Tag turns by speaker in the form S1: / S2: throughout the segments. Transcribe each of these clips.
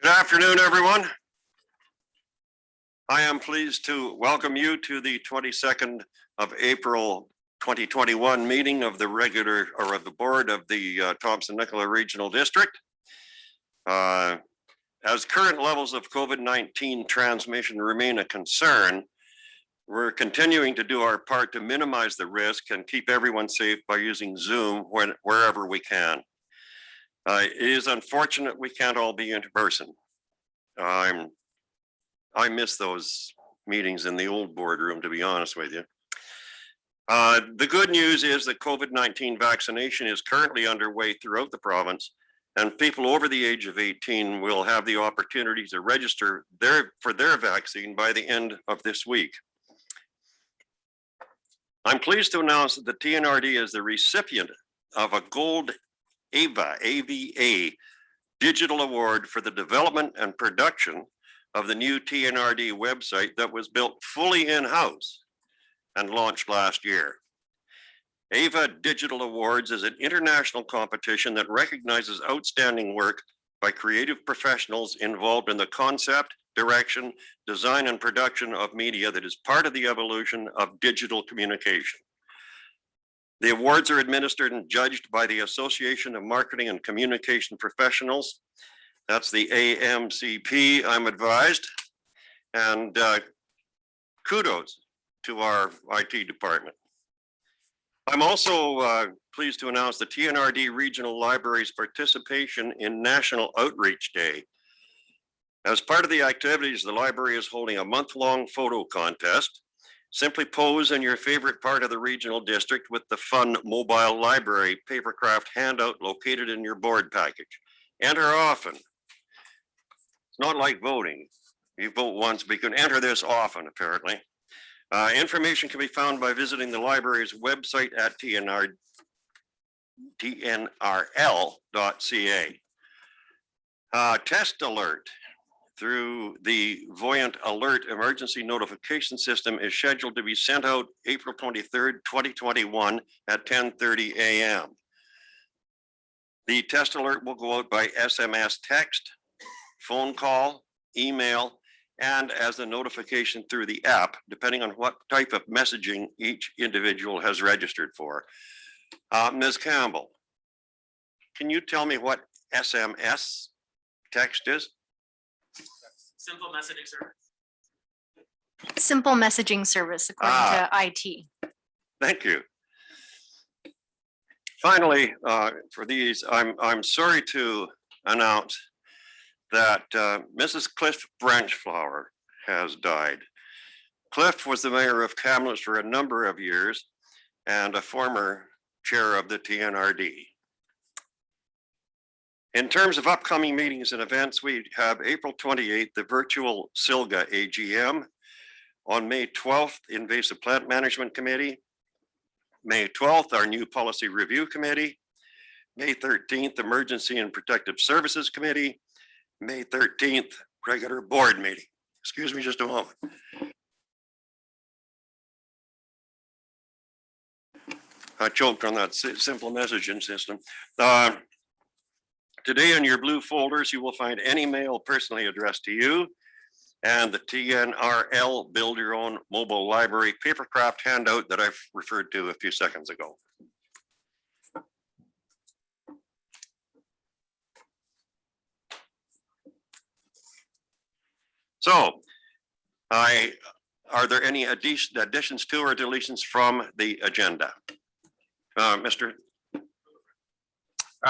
S1: Good afternoon, everyone. I am pleased to welcome you to the 22nd of April 2021 meeting of the regular or of the board of the Thompson-Nicola Regional District. As current levels of COVID-19 transmission remain a concern, we're continuing to do our part to minimize the risk and keep everyone safe by using Zoom wherever we can. It is unfortunate we can't all be in person. I miss those meetings in the old boardroom, to be honest with you. The good news is that COVID-19 vaccination is currently underway throughout the province, and people over the age of 18 will have the opportunity to register for their vaccine by the end of this week. I'm pleased to announce that the TNRD is the recipient of a gold AVA digital award for the development and production of the new TNRD website that was built fully in-house and launched last year. AVA Digital Awards is an international competition that recognizes outstanding work by creative professionals involved in the concept, direction, design, and production of media that is part of the evolution of digital communication. The awards are administered and judged by the Association of Marketing and Communication Professionals. That's the AMCP, I'm advised. And kudos to our IT department. I'm also pleased to announce the TNRD Regional Library's participation in National Outreach Day. As part of the activities, the library is holding a month-long photo contest. Simply pose in your favorite part of the regional district with the fun mobile library papercraft handout located in your board package. Enter often. It's not like voting. You vote once, but you can enter this often, apparently. Information can be found by visiting the library's website at tnrl.ca. Test alert through the Voyant Alert emergency notification system is scheduled to be sent out April 23rd, 2021 at 10:30 a.m. The test alert will go out by SMS text, phone call, email, and as a notification through the app, depending on what type of messaging each individual has registered for. Ms. Campbell, can you tell me what SMS text is?
S2: Simple messaging service.
S3: Simple messaging service, according to IT.
S1: Thank you. Finally, for these, I'm sorry to announce that Mrs. Cliff Branchflower has died. Cliff was the mayor of Kamloops for a number of years and a former chair of the TNRD. In terms of upcoming meetings and events, we have April 28th, the virtual SILGA AGM. On May 12th, Invasive Plant Management Committee. May 12th, our new Policy Review Committee. May 13th, Emergency and Protective Services Committee. May 13th, regular board meeting. Excuse me just a moment. I choked on that simple messaging system. Today in your blue folders, you will find any mail personally addressed to you and the TNRL Build Your Own Mobile Library papercraft handout that I've referred to a few seconds ago. So, are there any additions to or deletions from the agenda? Mr.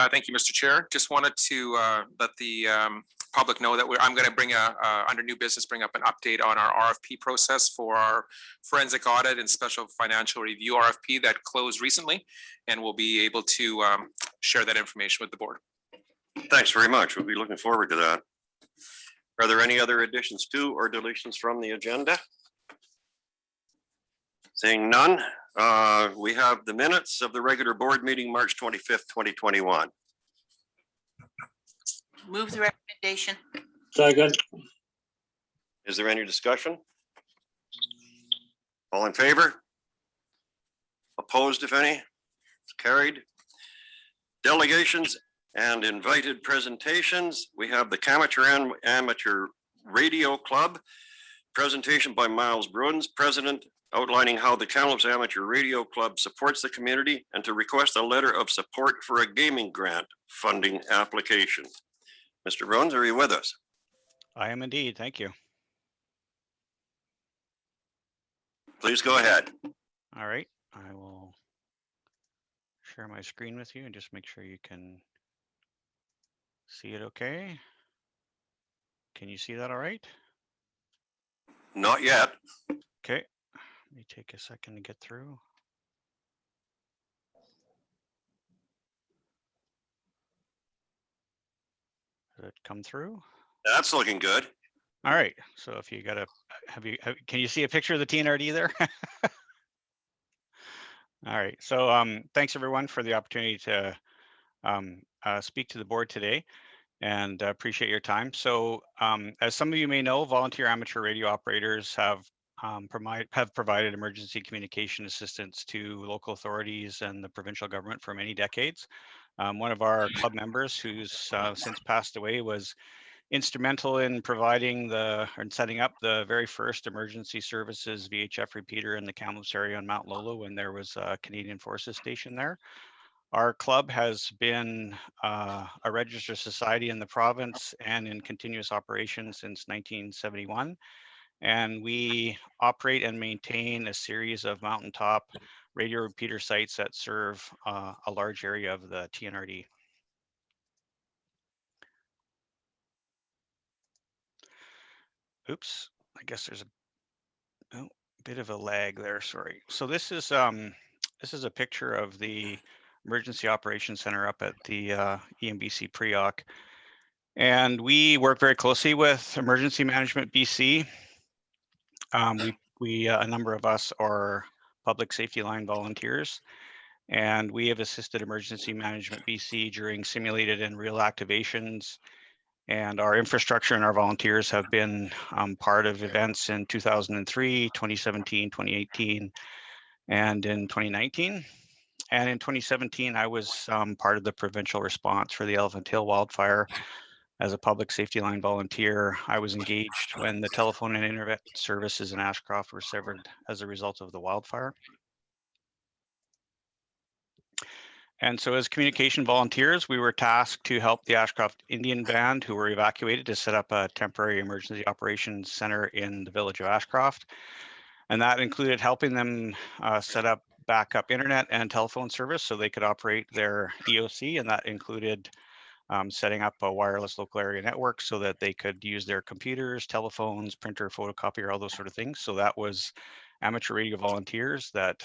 S4: Thank you, Mr. Chair. Just wanted to let the public know that I'm going to bring under new business, bring up an update on our RFP process for our forensic audit and special financial review RFP that closed recently, and we'll be able to share that information with the board.
S1: Thanks very much. We'll be looking forward to that. Are there any other additions to or deletions from the agenda? Seeing none, we have the minutes of the regular board meeting, March 25th, 2021.
S2: Move the recommendation.
S5: Second.
S1: Is there any discussion? All in favor? Opposed, if any? It's carried. Delegations And invited presentations, we have the Amateur Radio Club, presentation by Miles Bruins, President, outlining how the Kamloops Amateur Radio Club supports the community and to request a letter of support for a gaming grant funding application. Mr. Bruins, are you with us?
S5: I am indeed. Thank you.
S1: Please go ahead.
S5: All right. I will share my screen with you and just make sure you can see it okay. Can you see that all right?
S1: Not yet.
S5: Okay. Let me take a second to get through. Did it come through?
S1: That's looking good.
S5: All right. So if you got a, can you see a picture of the TNRD there? All right. So thanks everyone for the opportunity to speak to the board today, and appreciate your time. So as some of you may know, volunteer amateur radio operators have provided emergency communication assistance to local authorities and the provincial government for many decades. One of our club members who's since passed away was instrumental in providing and setting up the very first emergency services VHF repeater in the Kamloops area on Mount Lolo when there was a Canadian Forces station there. Our club has been a registered society in the province and in continuous operation since 1971. And we operate and maintain a series of mountaintop radio repeater sites that serve a large area of the TNRD. Oops, I guess there's a bit of a lag there, sorry. So this is a picture of the Emergency Operations Center up at the EMBC Pre-Oc. And we work very closely with Emergency Management BC. A number of us are public safety line volunteers, and we have assisted Emergency Management BC during simulated and real activations. And our infrastructure and our volunteers have been part of events in 2003, 2017, 2018, and in 2019. And in 2017, I was part of the provincial response for the Elephant Hill wildfire. As a public safety line volunteer, I was engaged when the telephone and internet services in Ashcroft were severed as a result of the wildfire. And so as communication volunteers, we were tasked to help the Ashcroft Indian Band, who were evacuated, to set up a temporary emergency operations center in the village of Ashcroft. And that included helping them set up backup internet and telephone service so they could operate their EOC, and that included setting up a wireless local area network so that they could use their computers, telephones, printer, photocopier, all those sort of things. So that was amateur radio volunteers that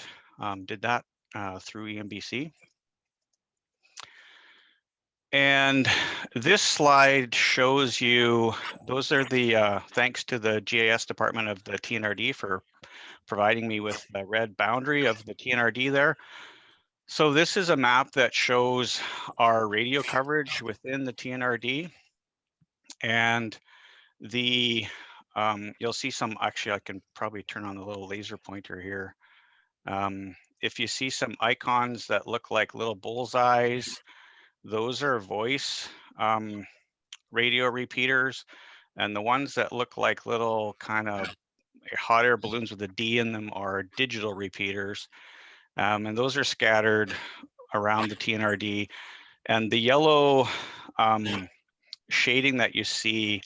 S5: did that through EMBC. And this slide shows you, those are the, thanks to the GIS department of the TNRD for providing me with the red boundary of the TNRD there. So this is a map that shows our radio coverage within the TNRD. And you'll see some, actually I can probably turn on the little laser pointer here. If you see some icons that look like little bullseyes, those are voice radio repeaters, and the ones that look like little kind of hot air balloons with a D in them are digital repeaters, and those are scattered around the TNRD. And the yellow shading that you see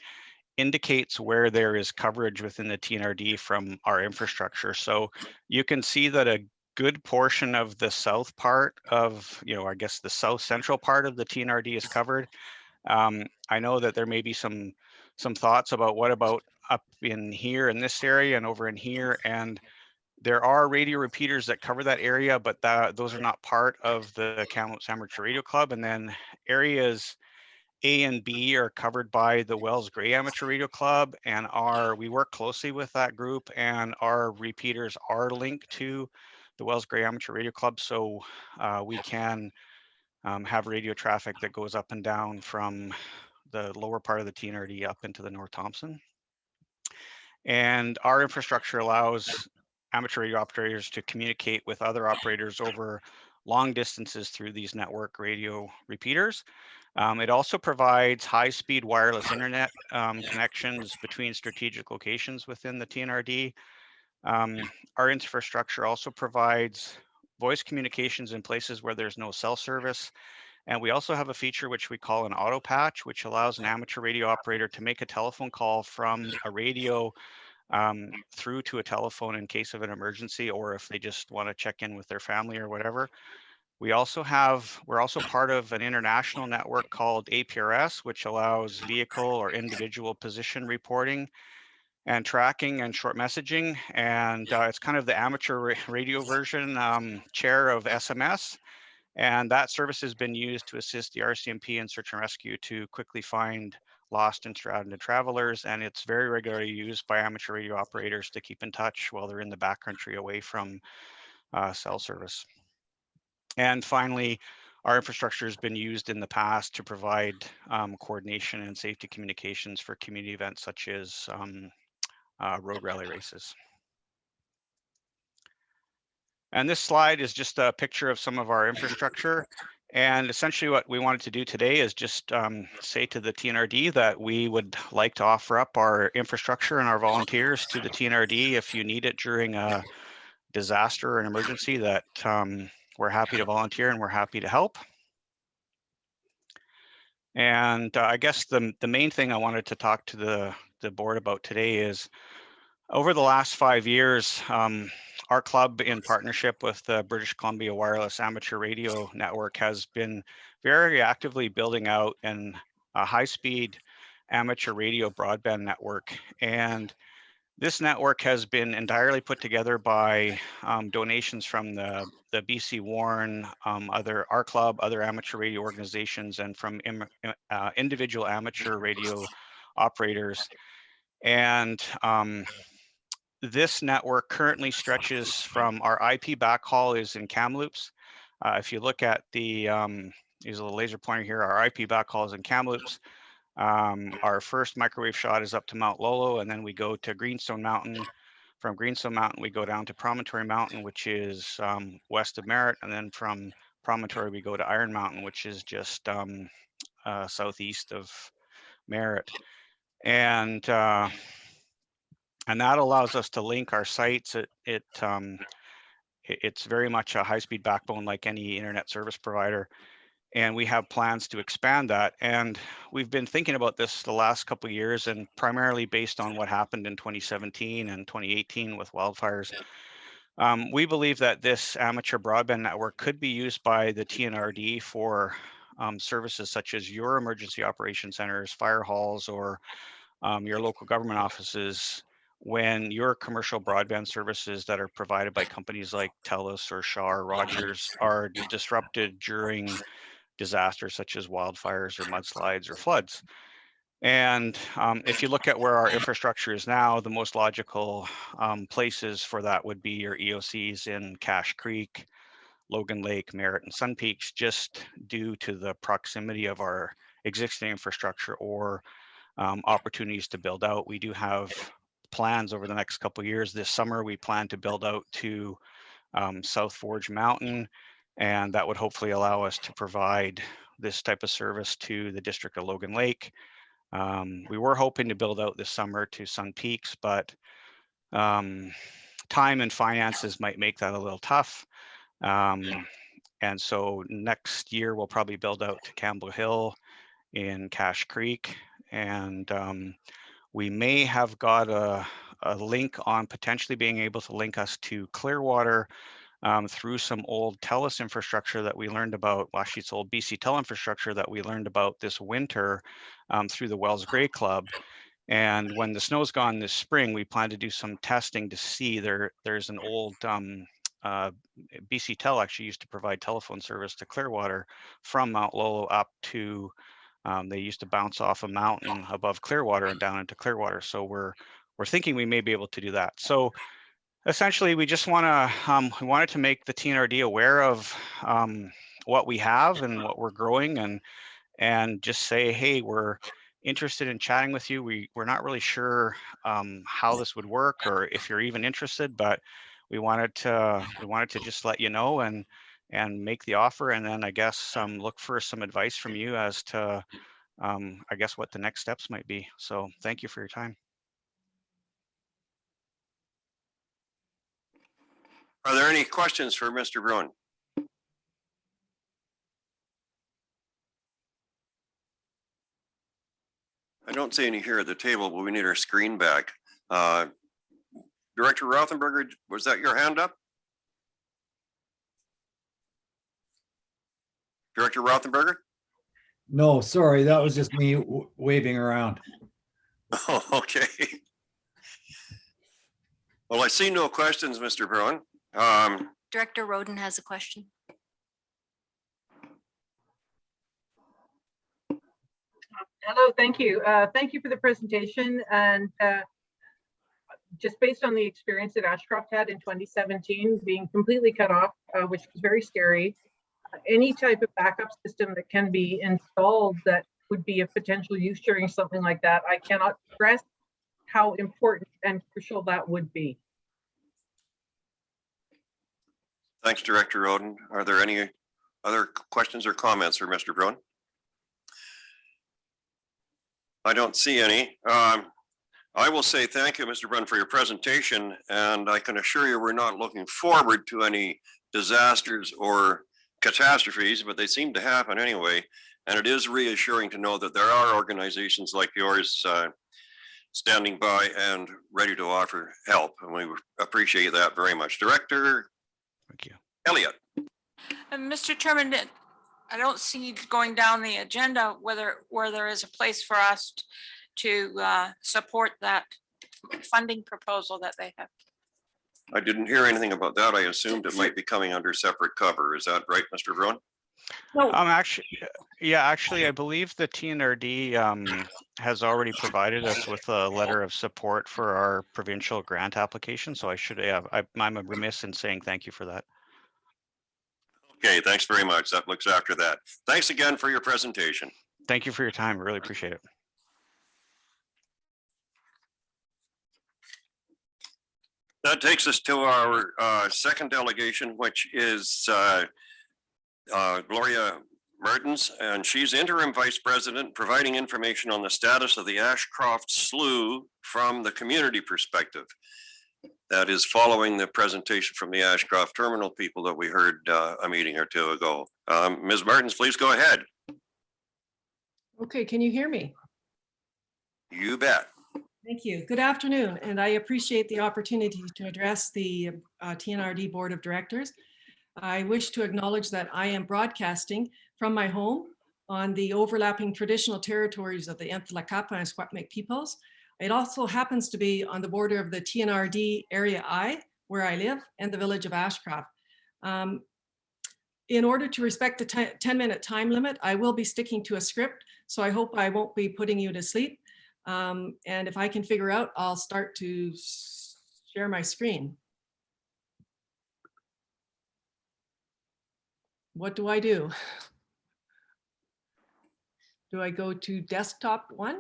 S5: indicates where there is coverage within the TNRD from our infrastructure. So you can see that a good portion of the south part of, I guess the south central part of the TNRD is covered. I know that there may be some thoughts about what about up in here in this area and over in here, and there are radio repeaters that cover that area, but those are not part of the Kamloops Amateur Radio Club. And then areas A and B are covered by the Wells Gray Amateur Radio Club, and we work closely with that group, and our repeaters are linked to the Wells Gray Amateur Radio Club, so we can have radio traffic that goes up and down from the lower part of the TNRD up into the North Thompson. And our infrastructure allows amateur radio operators to communicate with other operators over long distances through these network radio repeaters. It also provides high-speed wireless internet connections between strategic locations within the TNRD. Our infrastructure also provides voice communications in places where there's no cell service. And we also have a feature which we call an auto patch, which allows an amateur radio operator to make a telephone call from a radio through to a telephone in case of an emergency, or if they just want to check in with their family or whatever. We're also part of an international network called APRS, which allows vehicle or individual position reporting and tracking and short messaging. And it's kind of the amateur radio version, chair of SMS. And that service has been used to assist the RCMP in search and rescue to quickly find lost and stranded travelers. And it's very regularly used by amateur radio operators to keep in touch while they're in the backcountry away from cell service. And finally, our infrastructure has been used in the past to provide coordination and safety communications for community events such as road rally races. And this slide is just a picture of some of our infrastructure. And essentially what we wanted to do today is just say to the TNRD that we would like to offer up our infrastructure and our volunteers to the TNRD if you need it during a disaster or an emergency, that we're happy to volunteer and we're happy to help. And I guess the main thing I wanted to talk to the board about today is over the last 5 years, our club, in partnership with the British Columbia Wireless Amateur Radio Network, has been very actively building out a high-speed amateur radio broadband network. And this network has been entirely put together by donations from the BC Warren, our club, other amateur radio organizations, and from individual amateur radio operators. And this network currently stretches from our IP backhaul is in Kamloops. If you look at the, use a laser pointer here, our IP backhaul is in Kamloops. Our first microwave shot is up to Mount Lolo, and then we go to Greenstone Mountain. From Greenstone Mountain, we go down to Promontory Mountain, which is west of Merritt, and then from Promontory, we go to Iron Mountain, which is just southeast of Merritt. And that allows us to link our sites. It's very much a high-speed backbone like any internet service provider. And we have plans to expand that. And we've been thinking about this the last couple of years, and primarily based on what happened in 2017 and 2018 with wildfires. We believe that this amateur broadband network could be used by the TNRD for services such as your emergency operation centers, fire halls, or your local government offices, when your commercial broadband services that are provided by companies like TELUS or Shaw or Rogers are disrupted during disasters such as wildfires or mudslides or floods. And if you look at where our infrastructure is now, the most logical places for that would be your EOCs in Cache Creek, Logan Lake, Merritt, and Sun Peaks, just due to the proximity of our existing infrastructure or opportunities to build out. We do have plans over the next couple of years. This summer, we plan to build out to South Forge Mountain, and that would hopefully allow us to provide this type of service to the district of Logan Lake. We were hoping to build out this summer to Sun Peaks, but time and finances might make that a little tough. And so next year, we'll probably build out to Campbell Hill in Cache Creek. And we may have got a link on potentially being able to link us to Clearwater through some old TELUS infrastructure that we learned about. Well, actually, it's old BC Tel infrastructure that we learned about this winter through the Wells Grey Club. And when the snow's gone this spring, we plan to do some testing to see there's an old BC Tel actually used to provide telephone service to Clearwater from Mount Lolo up to they used to bounce off a mountain above Clearwater and down into Clearwater. So we're thinking we may be able to do that. So essentially, we just we wanted to make the TNRD aware of what we have and what we're growing, and just say, hey, we're interested in chatting with you. We're not really sure how this would work or if you're even interested, but we wanted to just let you know, and and make the offer, and then I guess look for some advice from you as to I guess what the next steps might be. So thank you for your time.
S1: Are there any questions for Mr. Bruin? I don't see any here at the table, but we need our screen back. Director Rothenberger, was that your hand up? Director Rothenberger?
S6: No, sorry, that was just me waving around.
S1: Oh, okay. Well, I see no questions, Mr. Bruin.
S3: Director Roden has a question.
S7: Hello, thank you. Thank you for the presentation. And just based on the experience that Ashcroft had in 2017, being completely cut off, which was very scary, any type of backup system that can be installed that would be a potential use during something like that, I cannot stress how important and crucial that would be.
S1: Thanks, Director Roden. Are there any other questions or comments for Mr. Bruin? I don't see any. I will say thank you, Mr. Bruin, for your presentation, and I can assure you we're not looking forward to any disasters or catastrophes, but they seem to happen anyway. And it is reassuring to know that there are organizations like yours standing by and ready to offer help, and we appreciate that very much. Director
S5: Thank you.
S1: Elliott.
S8: Mr. Chairman, I don't see going down the agenda where there is a place for us to support that funding proposal that they have.
S1: I didn't hear anything about that. I assumed it might be coming under separate cover. Is that right, Mr. Bruin?
S7: No,
S5: Actually, I believe the TNRD has already provided us with a letter of support for our provincial grant application. So I should have, I'm remiss in saying thank you for that.
S1: Okay, thanks very much. That looks after that. Thanks again for your presentation.
S5: Thank you for your time. I really appreciate it.
S1: That takes us to our second delegation, which is Gloria Mertens, and she's interim vice president, providing information on the status of the Ashcroft Slough from the community perspective. That is following the presentation from the Ashcroft terminal people that we heard a meeting or two ago. Ms. Mertens, please go ahead.
S9: Okay, can you hear me?
S1: You bet.
S9: Thank you. Good afternoon, and I appreciate the opportunity to address the TNRD Board of Directors. I wish to acknowledge that I am broadcasting from my home on the overlapping traditional territories of the Nth-La-Kappa and Squamish peoples. It also happens to be on the border of the TNRD Area I, where I live, and the village of Ashcroft. In order to respect the 10-minute time limit, I will be sticking to a script, so I hope I won't be putting you to sleep. And if I can figure out, I'll start to share my screen. What do I do? Do I go to desktop 1?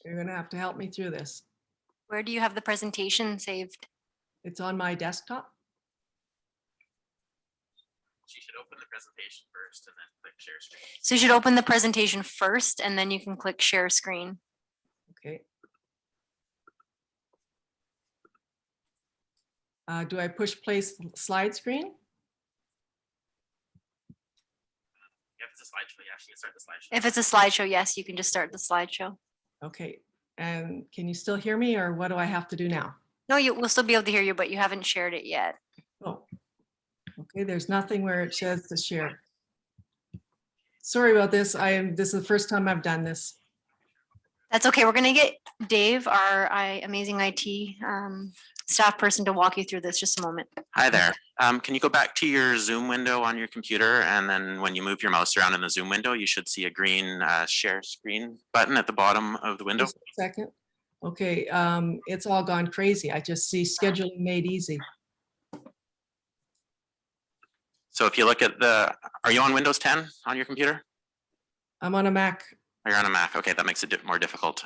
S9: You're going to have to help me through this.
S3: Where do you have the presentation saved?
S9: It's on my desktop.
S2: She should open the presentation first and then click share screen.
S3: So you should open the presentation first and then you can click share screen.
S9: Okay. Do I push play slide screen?
S2: If it's a slideshow, yeah, she can start the slideshow.
S3: If it's a slideshow, yes, you can just start the slideshow.
S9: Okay. And can you still hear me, or what do I have to do now?
S3: No, you will still be able to hear you, but you haven't shared it yet.
S9: Oh, okay. There's nothing where it says to share. Sorry about this. This is the first time I've done this.
S3: That's okay. We're going to get Dave, our amazing IT staff person, to walk you through this. Just a moment.
S10: Hi there. Can you go back to your Zoom window on your computer, and then when you move your mouse around in the Zoom window, you should see a green share screen button at the bottom of the window.
S9: Just a second. Okay, it's all gone crazy. I just see scheduling made easy.
S10: So if you look at are you on Windows 10 on your computer?
S9: I'm on a Mac.
S10: Or you're on a Mac. Okay, that makes it more difficult.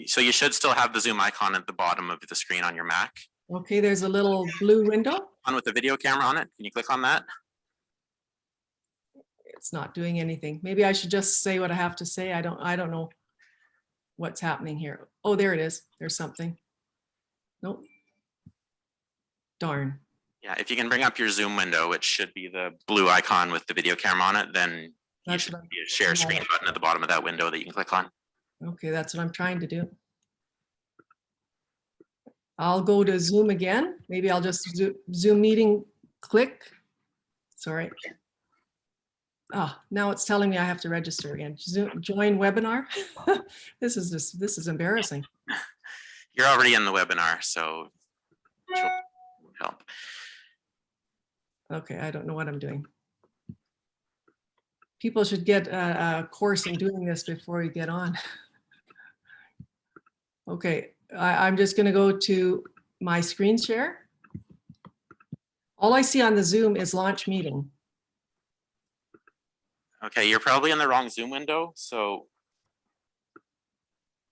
S10: So you should still have the Zoom icon at the bottom of the screen on your Mac.
S9: Okay, there's a little blue window.
S10: One with the video camera on it. Can you click on that?
S9: It's not doing anything. Maybe I should just say what I have to say. I don't know what's happening here. Oh, there it is. There's something. Nope. Darn.
S10: Yeah, if you can bring up your Zoom window, which should be the blue icon with the video camera on it, then you
S9: That's
S10: should
S9: what
S10: see a share screen button at the bottom of that window that you can click on.
S9: Okay, that's what I'm trying to do. I'll go to Zoom again. Maybe I'll just Zoom meeting, click. Sorry. Ah, now it's telling me I have to register again. Join webinar. This is embarrassing.
S10: You're already in the webinar, so it won't help.
S9: Okay, I don't know what I'm doing. People should get a course in doing this before you get on. Okay, I'm just going to go to my screen share. All I see on the Zoom is launch meeting.
S10: Okay, you're probably in the wrong Zoom window, so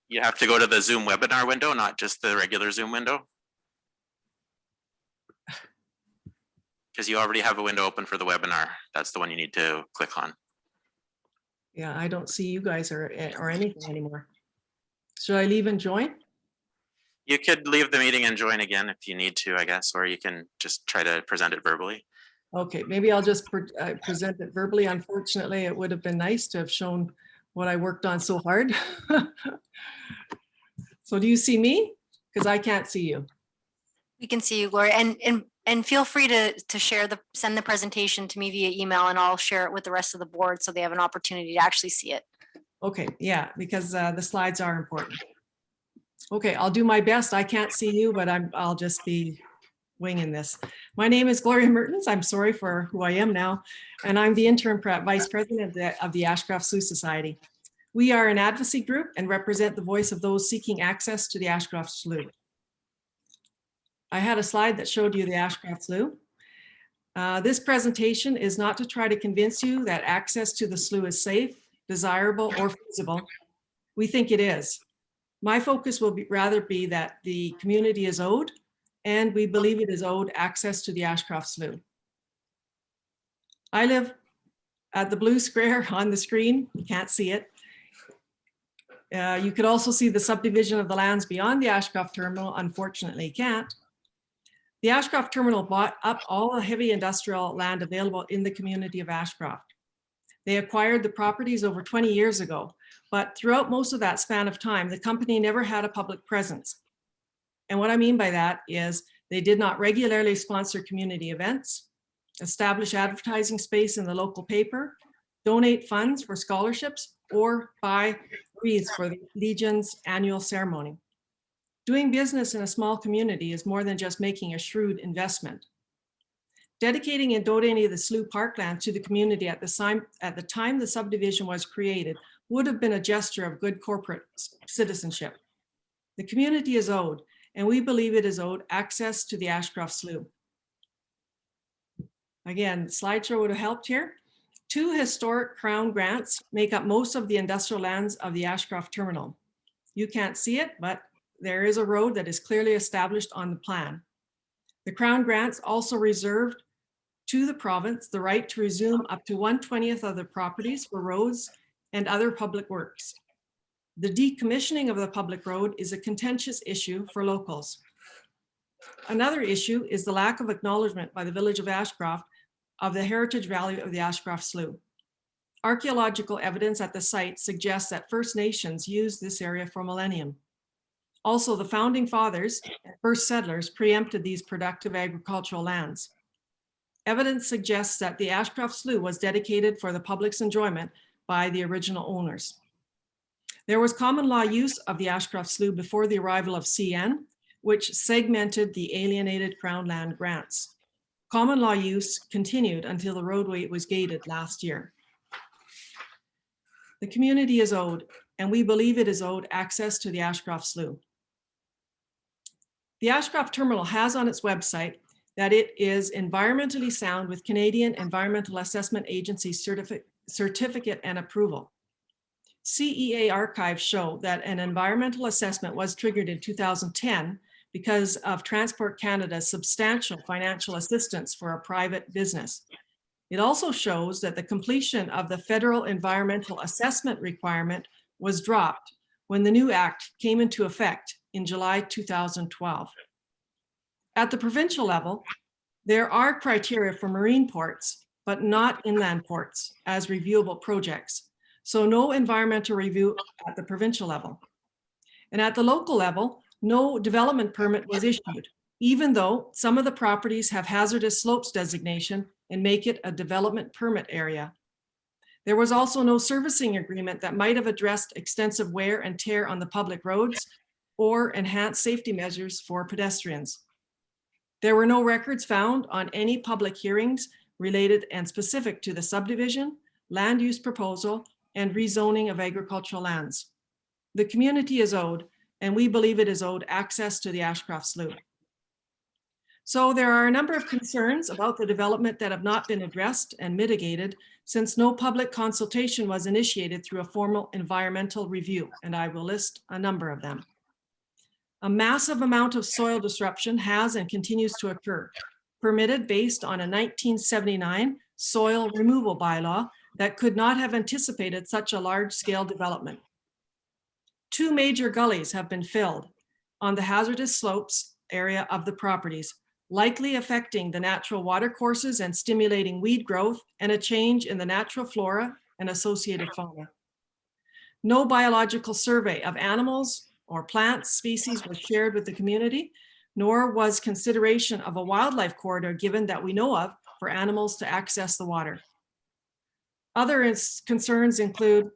S10: you have to go to the Zoom webinar window, not just the regular Zoom window. Because you already have a window open for the webinar. That's the one you need to click on.
S9: Yeah, I don't see you guys or anything anymore. Should I leave and join?
S10: You could leave the meeting and join again if you need to, I guess, or you can just try to present it verbally.
S9: Okay, maybe I'll just present it verbally. Unfortunately, it would have been nice to have shown what I worked on so hard. So do you see me? Because I can't see you.
S3: We can see you, Gloria, and feel free to send the presentation to me via email, and I'll share it with the rest of the board so they have an opportunity to actually see it.
S9: Okay, yeah, because the slides are important. Okay, I'll do my best. I can't see you, but I'll just be winging this. My name is Gloria Mertens. I'm sorry for who I am now, and I'm the interim vice president of the Ashcroft Slough Society. We are an advocacy group and represent the voice of those seeking access to the Ashcroft Slough. I had a slide that showed you the Ashcroft Slough. This presentation is not to try to convince you that access to the slough is safe, desirable, or feasible. We think it is. My focus will rather be that the community is owed, and we believe it is owed access to the Ashcroft Slough. I live at the blue square on the screen. You can't see it. You could also see the subdivision of the lands beyond the Ashcroft terminal. Unfortunately, you can't. The Ashcroft terminal bought up all the heavy industrial land available in the community of Ashcroft. They acquired the properties over 20 years ago, but throughout most of that span of time, the company never had a public presence. And what I mean by that is they did not regularly sponsor community events, establish advertising space in the local paper, donate funds for scholarships, or buy wreaths for the Legion's annual ceremony. Doing business in a small community is more than just making a shrewd investment. Dedicating and donating the slough parkland to the community at the time the subdivision was created would have been a gesture of good corporate citizenship. The community is owed, and we believe it is owed access to the Ashcroft Slough. Again, the slideshow would have helped here. 2 historic Crown grants make up most of the industrial lands of the Ashcroft terminal. You can't see it, but there is a road that is clearly established on the plan. The Crown grants also reserved to the province the right to resume up to 1/20 of the properties for roads and other public works. The decommissioning of the public road is a contentious issue for locals. Another issue is the lack of acknowledgement by the village of Ashcroft of the heritage value of the Ashcroft Slough. Archaeological evidence at the site suggests that First Nations used this area for millennium. Also, the founding fathers and first settlers preempted these productive agricultural lands. Evidence suggests that the Ashcroft Slough was dedicated for the public's enjoyment by the original owners. There was common law use of the Ashcroft Slough before the arrival of CN, which segmented the alienated Crown land grants. Common law use continued until the roadway was gated last year. The community is owed, and we believe it is owed access to the Ashcroft Slough. The Ashcroft terminal has on its website that it is environmentally sound with Canadian Environmental Assessment Agency certificate and approval. CEA archives show that an environmental assessment was triggered in 2010 because of Transport Canada's substantial financial assistance for a private business. It also shows that the completion of the federal environmental assessment requirement was dropped when the new act came into effect in July 2012. At the provincial level, there are criteria for marine ports, but not inland ports as reviewable projects. So no environmental review at the provincial level. And at the local level, no development permit was issued, even though some of the properties have hazardous slopes designation and make it a development permit area. There was also no servicing agreement that might have addressed extensive wear and tear on the public roads or enhanced safety measures for pedestrians. There were no records found on any public hearings related and specific to the subdivision, land use proposal, and rezoning of agricultural lands. The community is owed, and we believe it is owed, access to the Ashcroft Slough. So there are a number of concerns about the development that have not been addressed and mitigated since no public consultation was initiated through a formal environmental review, and I will list a number of them. A massive amount of soil disruption has and continues to occur, permitted based on a 1979 soil removal bylaw that could not have anticipated such a large-scale development. 2 major gullies have been filled on the hazardous slopes area of the properties, likely affecting the natural water courses and stimulating weed growth and a change in the natural flora and associated fauna. No biological survey of animals or plant species was shared with the community, nor was consideration of a wildlife corridor given that we know of for animals to access the water. Other concerns include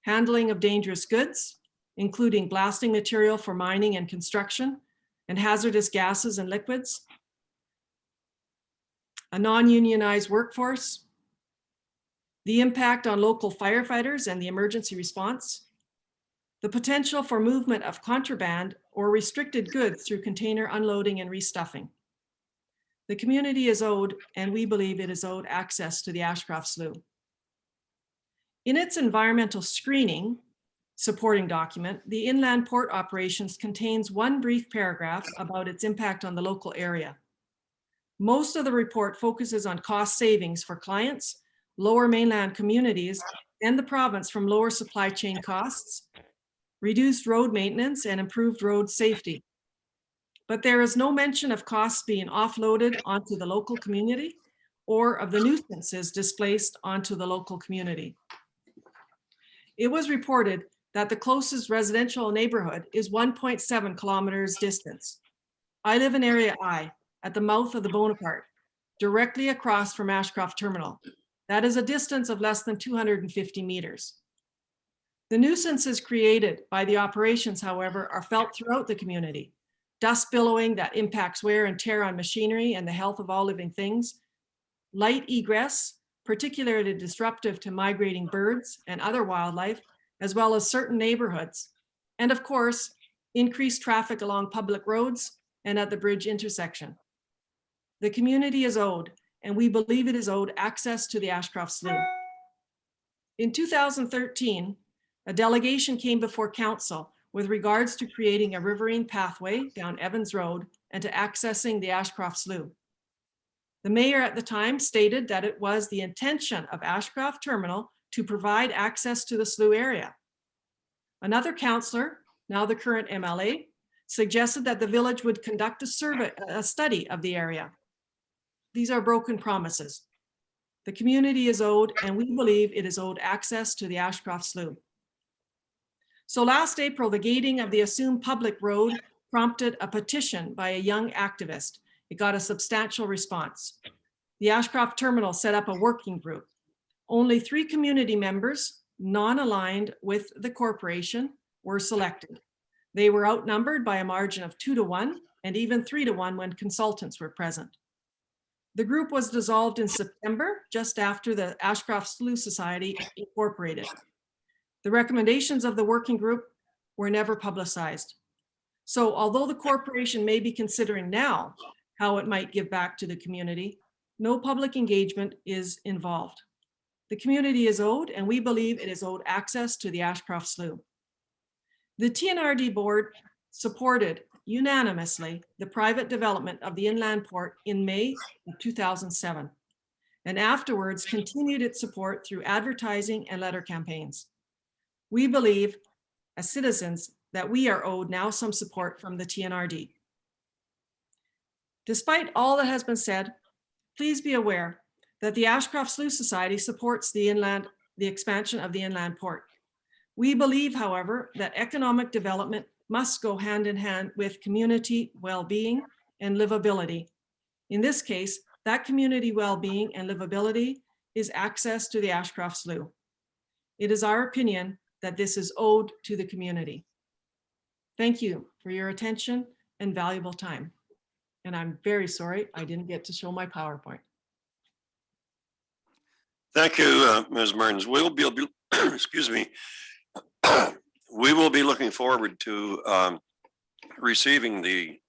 S9: handling of dangerous goods, including blasting material for mining and construction, and hazardous gases and liquids, a non-unionized workforce, the impact on local firefighters and the emergency response, the potential for movement of contraband or restricted goods through container unloading and restuffing. The community is owed, and we believe it is owed, access to the Ashcroft Slough. In its environmental screening supporting document, the inland port operations contains one brief paragraph about its impact on the local area. Most of the report focuses on cost savings for clients, lower mainland communities, and the province from lower supply chain costs, reduced road maintenance, and improved road safety. But there is no mention of costs being offloaded onto the local community or of the nuisances displaced onto the local community. It was reported that the closest residential neighborhood is 1.7 kilometers distance. I live in Area I, at the mouth of the Bonaparte, directly across from Ashcroft Terminal. That is a distance of less than 250 meters. The nuisances created by the operations, however, are felt throughout the community. Dust billowing that impacts wear and tear on machinery and the health of all living things, light egress, particularly disruptive to migrating birds and other wildlife, as well as certain neighborhoods, and of course, increased traffic along public roads and at the bridge intersection. The community is owed, and we believe it is owed, access to the Ashcroft Slough. In 2013, a delegation came before council with regards to creating a riverine pathway down Evans Road and to accessing the Ashcroft Slough. The mayor at the time stated that it was the intention of Ashcroft Terminal to provide access to the slough area. Another councillor, now the current MLA, suggested that the village would conduct a study of the area. These are broken promises. The community is owed, and we believe it is owed, access to the Ashcroft Slough. So last April, the gating of the assumed public road prompted a petition by a young activist. It got a substantial response. The Ashcroft Terminal set up a working group. Only 3 community members, non-aligned with the corporation, were selected. They were outnumbered by a margin of 2-1 and even 3-1 when consultants were present. The group was dissolved in September, just after the Ashcroft Slough Society incorporated. The recommendations of the working group were never publicized. So although the corporation may be considering now how it might give back to the community, no public engagement is involved. The community is owed, and we believe it is owed, access to the Ashcroft Slough. The TNRD board supported unanimously the private development of the inland port in May of 2007, and afterwards continued its support through advertising and letter campaigns. We believe, as citizens, that we are owed now some support from the TNRD. Despite all that has been said, please be aware that the Ashcroft Slough Society supports the expansion of the inland port. We believe, however, that economic development must go hand in hand with community well-being and livability. In this case, that community well-being and livability is access to the Ashcroft Slough. It is our opinion that this is owed to the community. Thank you for your attention and valuable time. And I'm very sorry I didn't get to show my PowerPoint.
S1: Thank you, Ms. Mertens. We'll be, excuse me, we will be looking forward to receiving the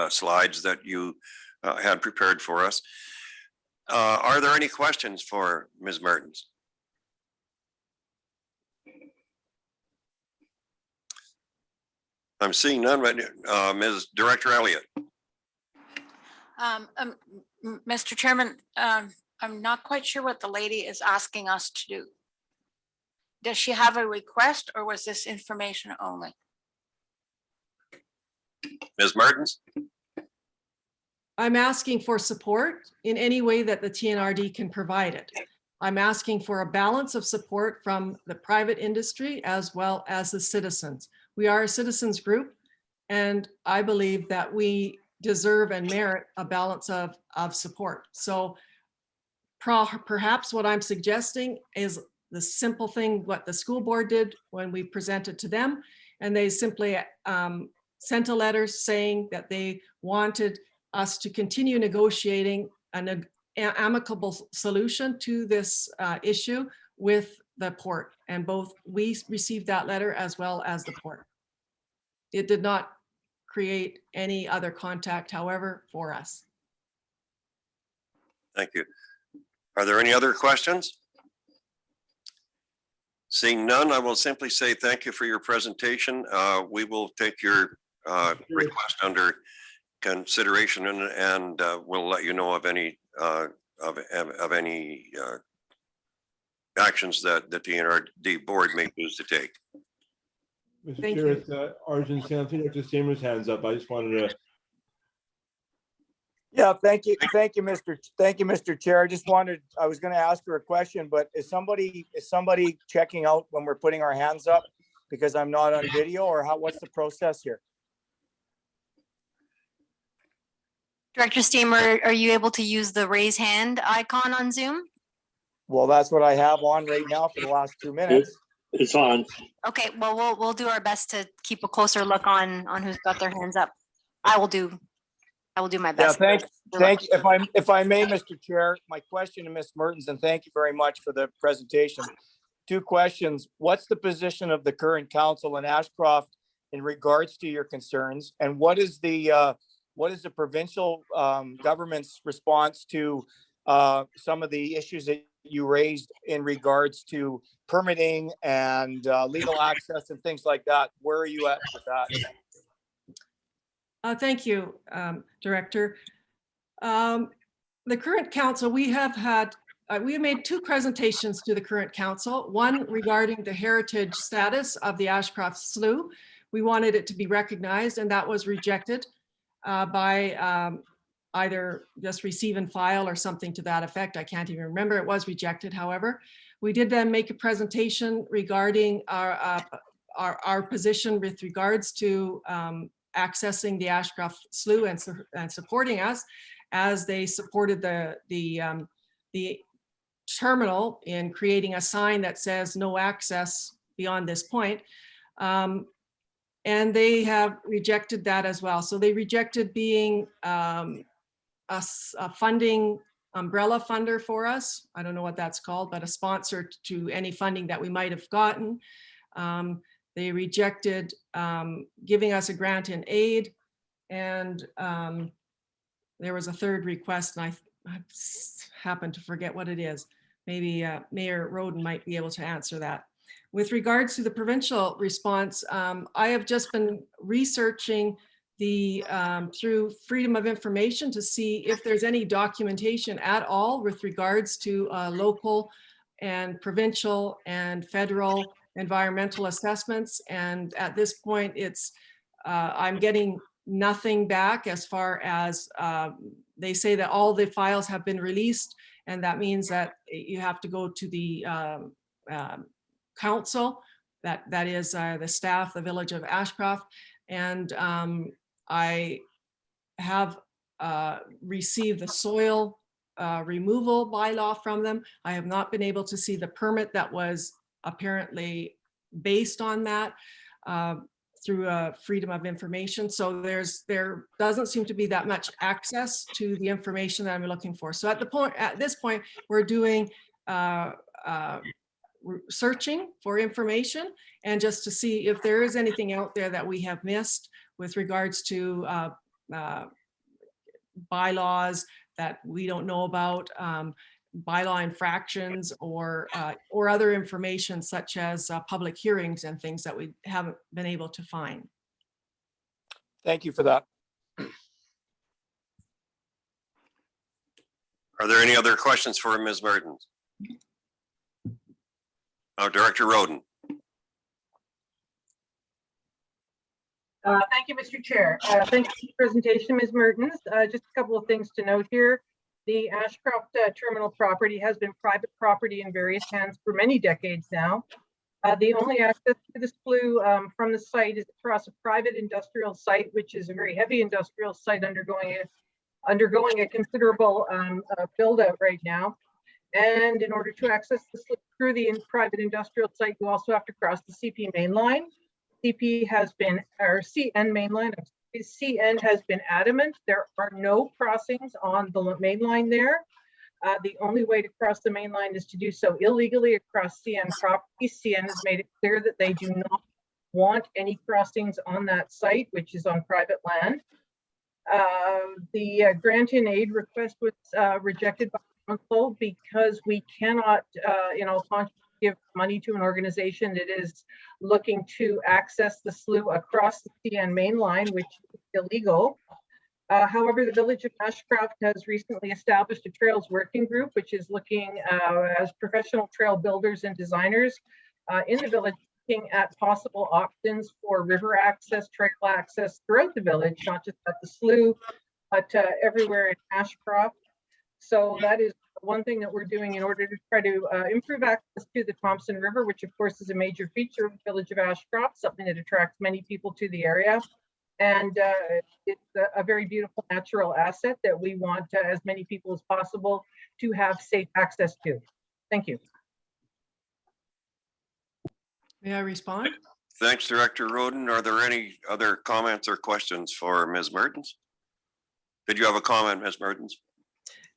S1: slides that you had prepared for us. Are there any questions for Ms. Mertens? I'm seeing none, but Ms. Director Elliott.
S8: Mr. Chairman, I'm not quite sure what the lady is asking us to do. Does she have a request or was this information only?
S1: Ms. Mertens?
S9: I'm asking for support in any way that the TNRD can provide it. I'm asking for a balance of support from the private industry as well as the citizens. We are a citizens group, and I believe that we deserve and merit a balance of support. So perhaps what I'm suggesting is the simple thing what the school board did when we presented to them, and they simply sent a letter saying that they wanted us to continue negotiating an amicable solution to this issue with the port, and both we received that letter as well as the port. It did not create any other contact, however, for us.
S1: Thank you. Are there any other questions? Seeing none, I will simply say thank you for your presentation. We will take your request under consideration and we'll let you know of any actions that the TNRD board may choose to take.
S11: Mr.
S9: Thank
S11: Chair,
S9: you.
S11: it's Arjun Samson, Dr. Stamer's hands up. I just wanted to.
S12: Yeah, thank you, Mr. Chair. I was going to ask her a question, but is somebody checking out when we're putting our hands up because I'm not on video, or what's the process here?
S3: Director Stamer, are you able to use the raise hand icon on Zoom?
S12: Well, that's what I have on right now for the last 2 minutes.
S13: It's on.
S3: Okay, well, we'll do our best to keep a closer look on who's got their hands up. I will do my
S12: Yeah,
S3: best.
S12: thank you. If I may, Mr. Chair, my question to Ms. Mertens, and thank you very much for the presentation. 2 questions. What's the position of the current council in Ashcroft in regards to your concerns? And what is the provincial government's response to some of the issues that you raised in regards to permitting and legal access and things like that? Where are you at with that?
S9: Thank you, Director. The current council, we have made 2 presentations to the current council, one regarding the heritage status of the Ashcroft Slough. We wanted it to be recognized, and that was rejected by either just receive and file or something to that effect. I can't even remember. It was rejected, however. We did then make a presentation regarding our position with regards to accessing the Ashcroft Slough and supporting us as they supported the terminal in creating a sign that says no access beyond this point. And they have rejected that as well. So they rejected being a funding umbrella funder for us. I don't know what that's called, but a sponsor to any funding that we might have gotten. They rejected giving us a grant in aid. And there was a 3rd request, and I happen to forget what it is. Maybe Mayor Roden might be able to answer that. With regards to the provincial response, I have just been researching through Freedom of Information to see if there's any documentation at all with regards to local and provincial and federal environmental assessments. And at this point, I'm getting nothing back as far as they say that all the files have been released, and that means that you have to go to the council, that is the staff, the village of Ashcroft, and I have received the soil removal bylaw from them. I have not been able to see the permit that was apparently based on that through Freedom of Information. So there doesn't seem to be that much access to the information that I'm looking for. So at this point, we're doing searching for information and just to see if there is anything out there that we have missed with regards to bylaws that we don't know about, bylaw infractions, or other information such as public hearings and things that we haven't been able to find.
S12: Thank you for that.
S1: Are there any other questions for Ms. Mertens? Director Roden.
S7: Thank you, Mr. Chair. Thank you for the presentation, Ms. Mertens. Just a couple of things to note here. The Ashcroft terminal property has been private property in various hands for many decades now. The only access to this flue from the site is across a private industrial site, which is a very heavy industrial site undergoing a considerable build out right now. And in order to access the slip through the private industrial site, you also have to cross the CP main line. CP has been, or CN main line, CN has been adamant there are no crossings on the main line there. The only way to cross the main line is to do so illegally across CN property. CN has made it clear that they do not want any crossings on that site, which is on private land. The grant in aid request was rejected by council because we cannot, give money to an organization that is looking to access the slough across the CN main line, which is illegal. However, the village of Ashcroft has recently established a trails working group, which is looking as professional trail builders and designers in the village, looking at possible options for river access, trail access throughout the village, not just at the slough, but everywhere in Ashcroft. So that is one thing that we're doing in order to try to improve access to the Thompson River, which of course is a major feature of the village of Ashcroft, something that attracts many people to the area. And it's a very beautiful natural asset that we want as many people as possible to have safe access to. Thank you.
S9: May I respond?
S1: Thanks, Director Roden. Are there any other comments or questions for Ms. Mertens? Did you have a comment, Ms. Mertens?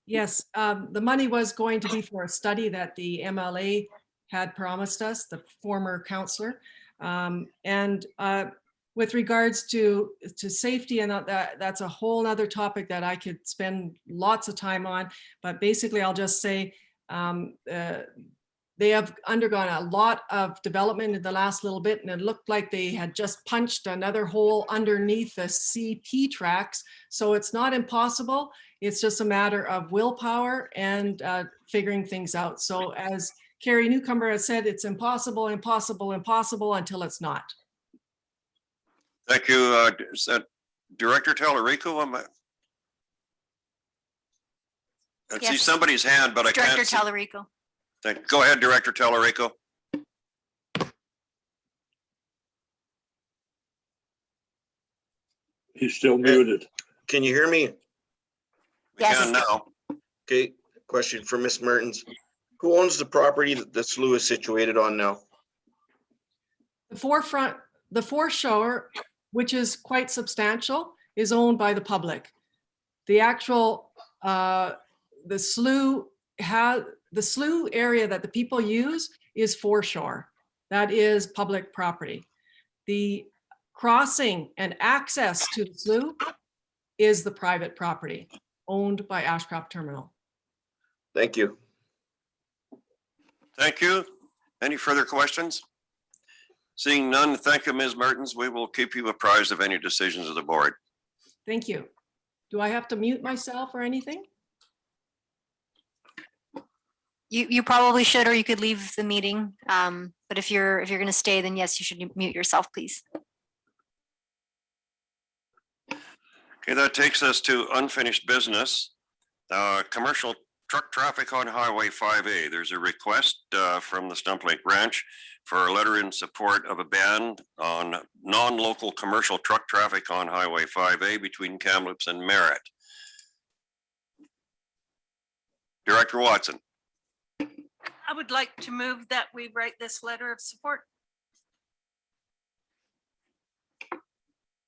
S9: Yes, the money was going to be for a study that the MLA had promised us, the former councillor. With regards to safety and that's a whole other topic that I could spend lots of time on. But basically, I'll just say they have undergone a lot of development in the last little bit, and it looked like they had just punched another hole underneath the CP tracks. So it's not impossible. It's just a matter of willpower and figuring things out. So as Carrie Newcomer has said, it's impossible, impossible, impossible until it's not.
S1: Thank you. Is that Director Tallarico? I see
S3: Yes.
S1: somebody's hand, but I
S3: Director
S1: can't see.
S3: Tallarico.
S1: Go ahead, Director Tallarico.
S13: He's still muted. Can you hear me?
S1: We
S3: Yes.
S1: can now.
S13: Okay, question for Ms. Mertens. Who owns the property that the slough is situated on now?
S9: The foreshore, which is quite substantial, is owned by the public. The actual, the slough area that the people use is foreshore. That is public property. The crossing and access to the slough is the private property owned by Ashcroft Terminal.
S13: Thank you.
S1: Thank you. Any further questions? Seeing none, thank you, Ms. Mertens. We will keep you apprised of any decisions of the board.
S9: Thank you. Do I have to mute myself or anything?
S3: You probably should, or you could leave the meeting. But if you're going to stay, then yes, you should mute yourself, please.
S1: Okay, that takes us to unfinished business. Commercial truck traffic on Highway 5A. There's a request from the Stump Lake Ranch for a letter in support of a ban on non-local commercial truck traffic on Highway 5A between Kamloops and Merritt. Director Watson.
S8: I would like to move that we write this letter of support.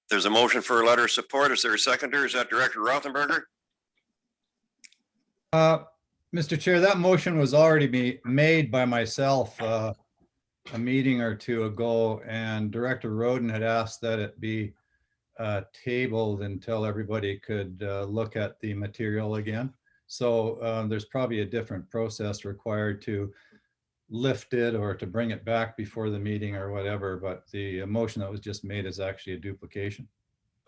S1: There's a motion for a letter of support. Is there a seconder? Is that Director Rothenberger?
S6: Mr. Chair, that motion was already made by myself a meeting or two ago, and Director Roden had asked that it be tabled until everybody could look at the material again. So there's probably a different process required to lift it or to bring it back before the meeting or whatever, but the motion that was just made is actually a duplication.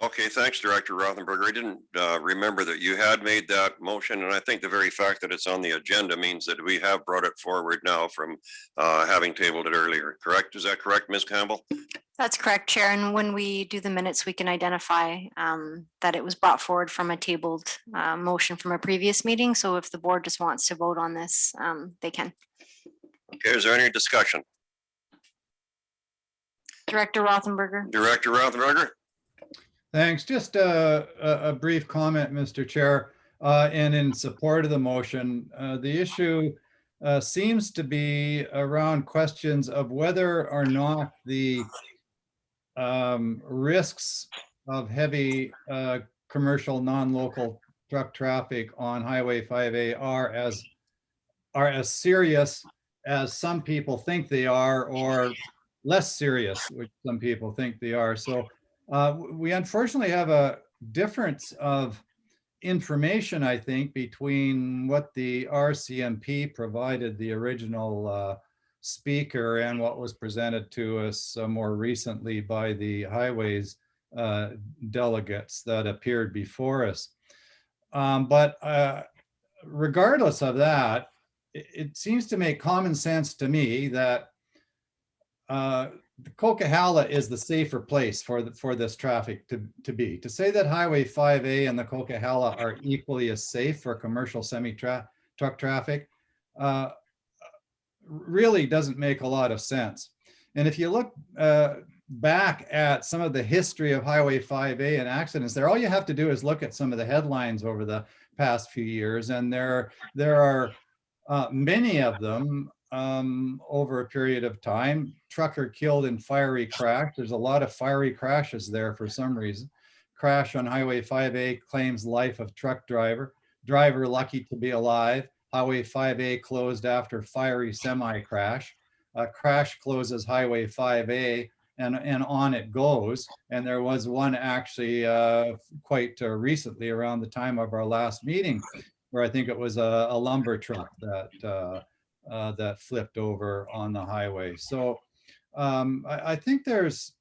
S1: Okay, thanks, Director Rothenberger. I didn't remember that you had made that motion, and I think the very fact that it's on the agenda means that we have brought it forward now from having tabled it earlier, correct? Is that correct, Ms. Campbell?
S3: That's correct, Chair. And when we do the minutes, we can identify that it was brought forward from a tabled motion from a previous meeting. So if the board just wants to vote on this, they can.
S1: Okay, is there any discussion?
S3: Director Rothenberger.
S1: Director Rothenberger?
S6: Thanks. Just a brief comment, Mr. Chair, and in support of the motion. The issue seems to be around questions of whether or not the risks of heavy commercial non-local truck traffic on Highway 5A are as serious as some people think they are, or less serious, which some people think they are. So we unfortunately have a difference of information, I think, between what the RCMP provided the original speaker and what was presented to us more recently by the highways delegates that appeared before us. But regardless of that, it seems to make common sense to me that the Coquihalla is the safer place for this traffic to be. To say that Highway 5A and the Coquihalla are equally as safe for commercial semi-truck traffic really doesn't make a lot of sense. And if you look back at some of the history of Highway 5A and accidents there, all you have to do is look at some of the headlines over the past few years, and there are many of them over a period of time. Trucker killed in fiery crash. There's a lot of fiery crashes there for some reason. Crash on Highway 5A claims life of truck driver. Driver lucky to be alive. Highway 5A closed after fiery semi crash. Crash closes Highway 5A, and on it goes. And there was one actually quite recently, around the time of our last meeting, where I think it was a lumber truck that flipped over on the highway. So I think there's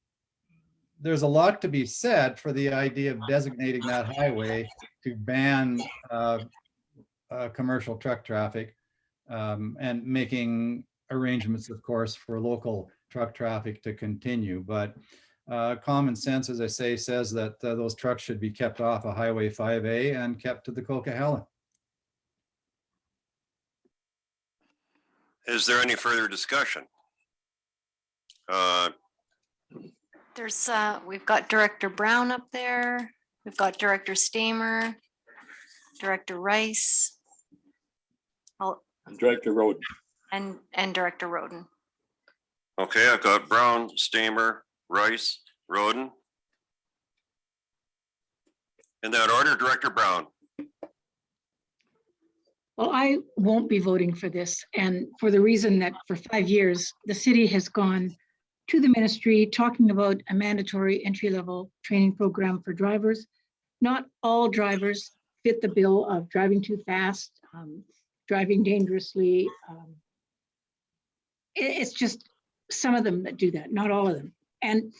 S6: a lot to be said for the idea of designating that highway to ban commercial truck traffic and making arrangements, of course, for local truck traffic to continue. But common sense, as I say, says that those trucks should be kept off of Highway 5A and kept to the Coquihalla.
S1: Is there any further discussion?
S3: There's we've got Director Brown up there. We've got Director Stamer, Director Rice.
S11: Director Roden.
S3: And Director Roden.
S1: Okay, I've got Brown, Stamer, Rice, Roden. In that order, Director Brown.
S14: Well, I won't be voting for this, and for the reason that for 5 years, the city has gone to the ministry talking about a mandatory entry-level training program for drivers. Not all drivers fit the bill of driving too fast, driving dangerously. It's just some of them that do that, not all of them. And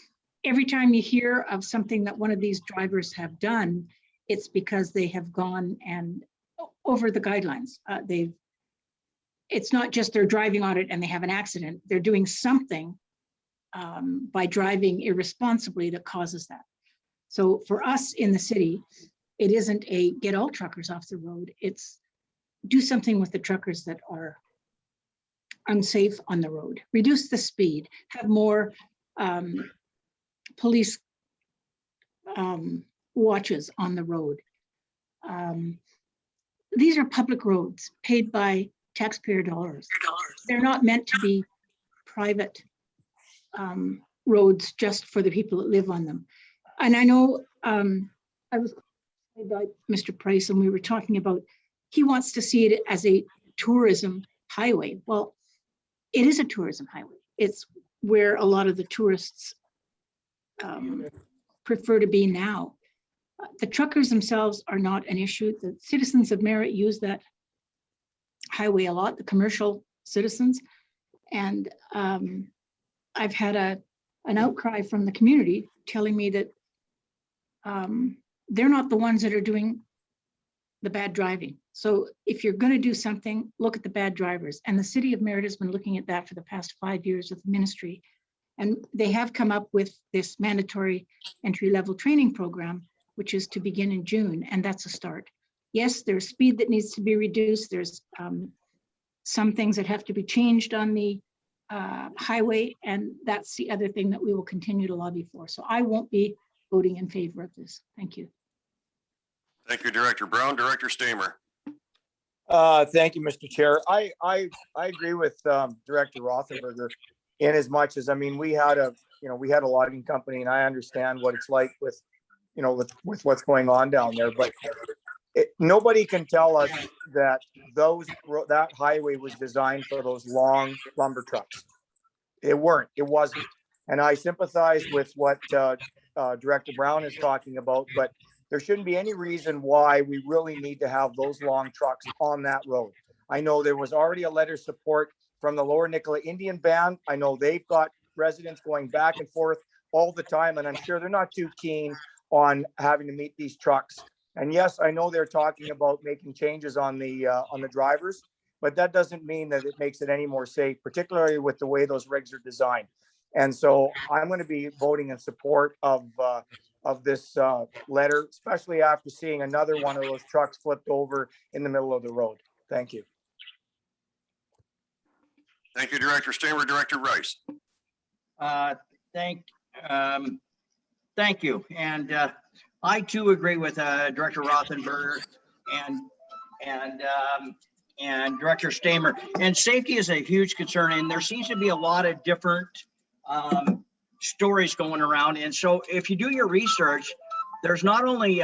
S14: every time you hear of something that one of these drivers have done, it's because they have gone and over the guidelines. It's not just they're driving on it and they have an accident. They're doing something by driving irresponsibly that causes that. So for us in the city, it isn't a get all truckers off the road. It's do something with the truckers that are unsafe on the road. Reduce the speed, have more police watches on the road. These are public roads paid by taxpayer dollars. They're not meant to be private roads just for the people that live on them. And I know I was by Mr. Price and we were talking about, he wants to see it as a tourism highway. Well, it is a tourism highway. It's where a lot of the tourists prefer to be now. The truckers themselves are not an issue. The citizens of Merritt use that highway a lot, the commercial citizens. And I've had an outcry from the community telling me that they're not the ones that are doing the bad driving. So if you're going to do something, look at the bad drivers. And the city of Merritt has been looking at that for the past 5 years with the ministry. And they have come up with this mandatory entry-level training program, which is to begin in June, and that's a start. Yes, there's speed that needs to be reduced. There's some things that have to be changed on the highway, and that's the other thing that we will continue to lobby for. So I won't be voting in favor of this. Thank you.
S1: Thank you, Director Brown. Director Stamer.
S12: Thank you, Mr. Chair. I agree with Director Rothenberger in as much as, I mean, we had a logging company, and I understand what it's like with what's going on down there, but nobody can tell us that that highway was designed for those long lumber trucks. It wasn't. And I sympathize with what Director Brown is talking about, but there shouldn't be any reason why we really need to have those long trucks on that road. I know there was already a letter of support from the Lower Nicola Indian Band. I know they've got residents going back and forth all the time, and I'm sure they're not too keen on having to meet these trucks. And yes, I know they're talking about making changes on the drivers, but that doesn't mean that it makes it any more safe, particularly with the way those rigs are designed. And so I'm going to be voting in support of this letter, especially after seeing another one of those trucks flipped over in the middle of the road. Thank you.
S1: Thank you, Director Stamer. Director Rice.
S15: Thank you. And I too agree with Director Rothenberger and Director Stamer. And safety is a huge concern, and there seems to be a lot of different stories going around. And so if you do your research, there's not only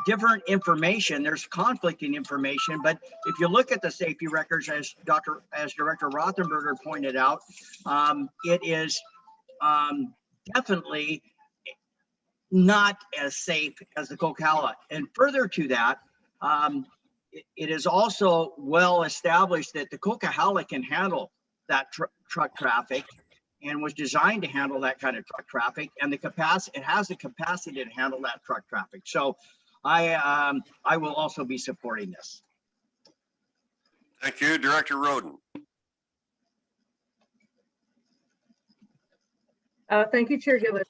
S15: different information, there's conflicting information, but if you look at the safety records, as Director Rothenberger pointed out, it is definitely not as safe as the Coquihalla. And further to that, it is also well established that the Coquihalla can handle that truck traffic and was designed to handle that kind of truck traffic, and it has the capacity to handle that truck traffic. So I will also be supporting this.
S1: Thank you, Director Roden.
S7: Thank you, Chair Gillis.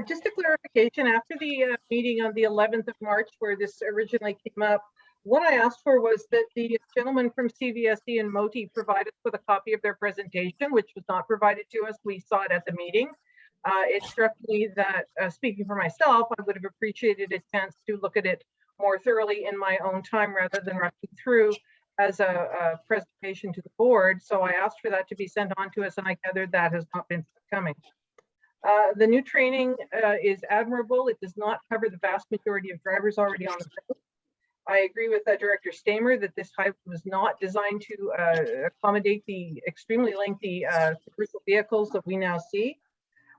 S7: Just a clarification, after the meeting on the 11th of March, where this originally came up, what I asked for was that the gentleman from CVSE and MOTI provide us with a copy of their presentation, which was not provided to us. We saw it at the meeting. It struck me that, speaking for myself, I would have appreciated a chance to look at it more thoroughly in my own time rather than rushing through as a presentation to the board. So I asked for that to be sent on to us, and I gathered that has not been coming. The new training is admirable. It does not cover the vast majority of drivers already on the road. I agree with Director Stamer that this highway was not designed to accommodate the extremely lengthy commercial vehicles that we now see.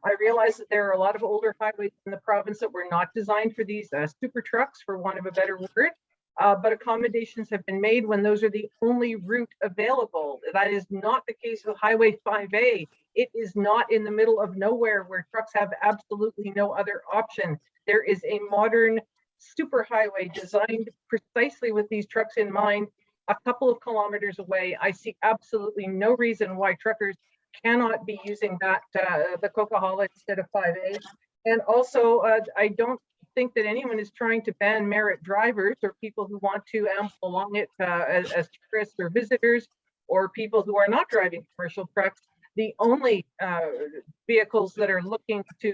S7: I realize that there are a lot of older highways in the province that were not designed for these super trucks, for want of a better word. but accommodations have been made when those are the only route available. That is not the case with Highway 5A. It is not in the middle of nowhere where trucks have absolutely no other option. There is a modern superhighway designed precisely with these trucks in mind, a couple of kilometers away. I see absolutely no reason why truckers cannot be using that, the Coquihalla instead of 5A. And also, I don't think that anyone is trying to ban merit drivers or people who want to amble along it as tourists or visitors, or people who are not driving commercial trucks. The only vehicles that are looking to,